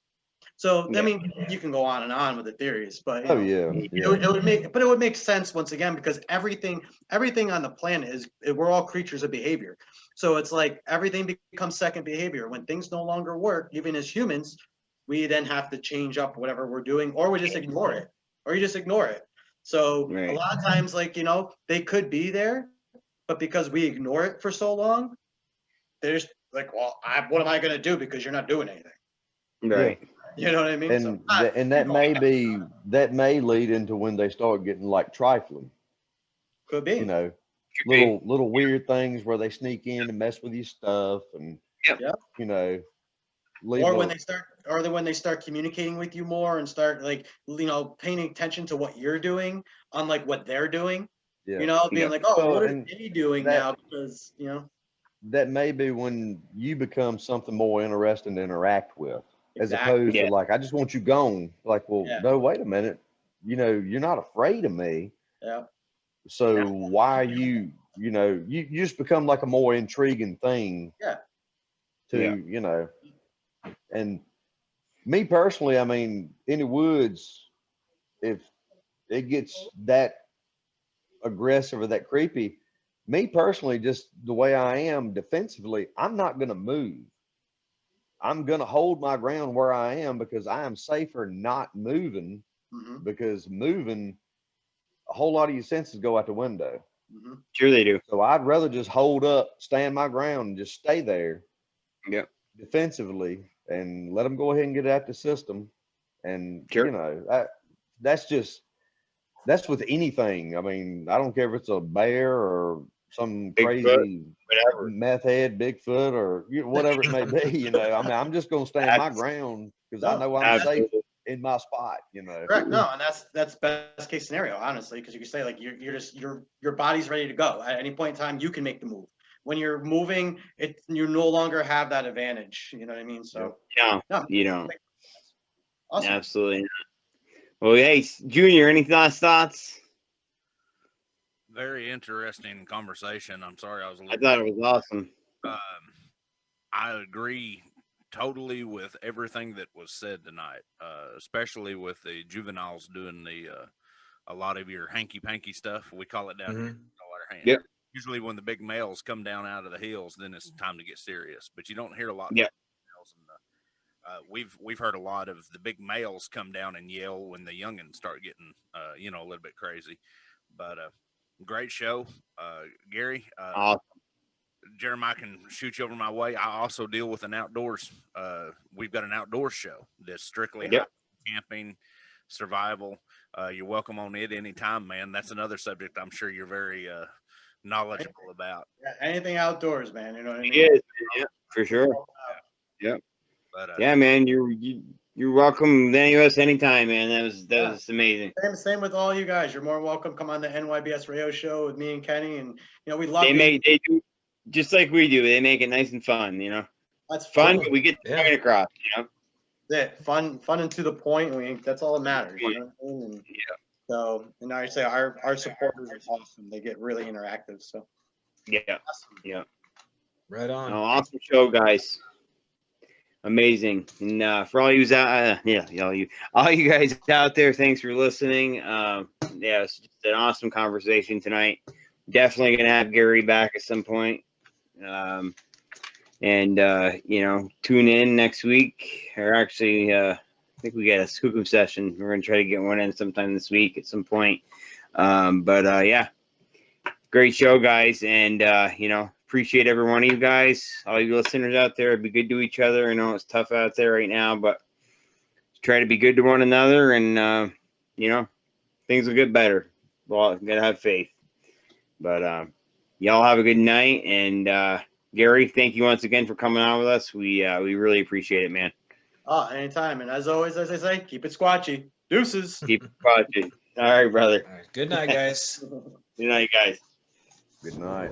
Speaker 3: So, I mean, you can go on and on with the theories, but it would make sense once again, because everything on the planet we're all creatures of behavior. So it's like everything becomes second behavior. When things no longer work, even as humans, we then have to change up whatever we're doing, or we just ignore it. So a lot of times, like, they could be there, but because we ignore it for so long, they're just like, well, what am I going to do, because you're not doing anything.
Speaker 2: Right.
Speaker 3: You know what I mean?
Speaker 5: And that may lead into when they start getting like trifling.
Speaker 3: Could be.
Speaker 5: Little weird things where they sneak in and mess with your stuff, and
Speaker 3: when they start communicating with you more and start, like, paying attention to what you're doing, unlike what they're doing. Being like, oh, what are they doing now? Because
Speaker 5: that may be when you become something more interesting to interact with. As opposed to, like, I just want you gone. Like, well, no, wait a minute. You're not afraid of me.
Speaker 3: Yeah.
Speaker 5: So why are you just become like a more intriguing thing. And me personally, I mean, in the woods, if it gets that aggressive or that creepy, me personally, just the way I am defensively, I'm not going to move. I'm going to hold my ground where I am, because I am safer not moving, because moving, a whole lot of your senses go out the window.
Speaker 2: Sure they do.
Speaker 5: So I'd rather just hold up, stand my ground, and just stay there defensively, and let them go ahead and get out the system. And, that's just that's with anything. I mean, I don't care if it's a bear or some
Speaker 2: Bigfoot,
Speaker 5: crazy
Speaker 2: whatever.
Speaker 5: meth head, Bigfoot, or whatever it may be. You know, I mean, I'm just gonna stand my ground because I know I'm safe
Speaker 2: Absolutely.
Speaker 5: in my spot. You know,
Speaker 3: Correct. No, and that's best case scenario, honestly, because you can say like your body's ready to go at any point in time. You can make the move. When you're moving, you no longer have that advantage. You know what I mean? So
Speaker 2: No,
Speaker 3: no,
Speaker 2: you don't.
Speaker 3: awesome.
Speaker 2: Absolutely not. Well, hey, Junior, any last thoughts?
Speaker 4: Very interesting conversation. I'm sorry I was a
Speaker 2: I
Speaker 4: little.
Speaker 2: thought it was awesome.
Speaker 4: I agree totally with everything that was said tonight, especially with the juveniles doing a lot of your hanky-panky stuff. We call it down here. Our hand.
Speaker 2: Yep.
Speaker 4: Usually when the big males come down out of the hills, then it's time to get serious. But you don't hear a lot.
Speaker 2: Yep.
Speaker 4: We've heard a lot of the big males come down and yell when the youngins start getting a little bit crazy. But great show, Gary.
Speaker 2: Awesome.
Speaker 4: Jeremiah can shoot you over my way. I also deal with an outdoors. We've got an outdoors show that's strictly camping, survival. You're welcome on it anytime, man. That's another subject I'm sure you're very knowledgeable about.
Speaker 3: Yeah, anything outdoors, man. You know what I mean?
Speaker 2: Yes, yeah, for sure. Yeah.
Speaker 4: But
Speaker 2: Yeah, man, you're welcome to NUS anytime, man. That was amazing.
Speaker 3: Same with all you guys. You're more welcome. Come on the NYBS radio show with me and Kenny, and we love
Speaker 2: They do just like we do. They make it nice and fun,
Speaker 3: That's
Speaker 2: fun,
Speaker 3: cool.
Speaker 2: but we get the point across,
Speaker 3: Yeah, fun and to the point. That's all that matters. You know what I mean? So, and I say our supporters are awesome. They get really interactive. So
Speaker 2: Yeah.
Speaker 3: awesome.
Speaker 2: Yeah.
Speaker 6: Right on.
Speaker 2: Awesome show, guys. Amazing. And for all you all you guys out there, thanks for listening. It's just an awesome conversation tonight. Definitely gonna have Gary back at some point. Tune in next week. Or actually, I think we got a Skookum session. We're gonna try to get one in sometime this week at some point. Great show, guys, and appreciate every one of you guys, all you listeners out there. Be good to each other. I know it's tough out there right now, but try to be good to one another, and things will get better. Well, gotta have faith. But y'all have a good night, and Gary, thank you once again for coming on with us. We really appreciate it, man.
Speaker 3: Oh, anytime. And as always, as I say, keep it squatchy. Deuces.
Speaker 2: Keep it squatchy. All right, brother.
Speaker 6: All right. Good night, guys.
Speaker 2: Good night, guys.
Speaker 5: good night.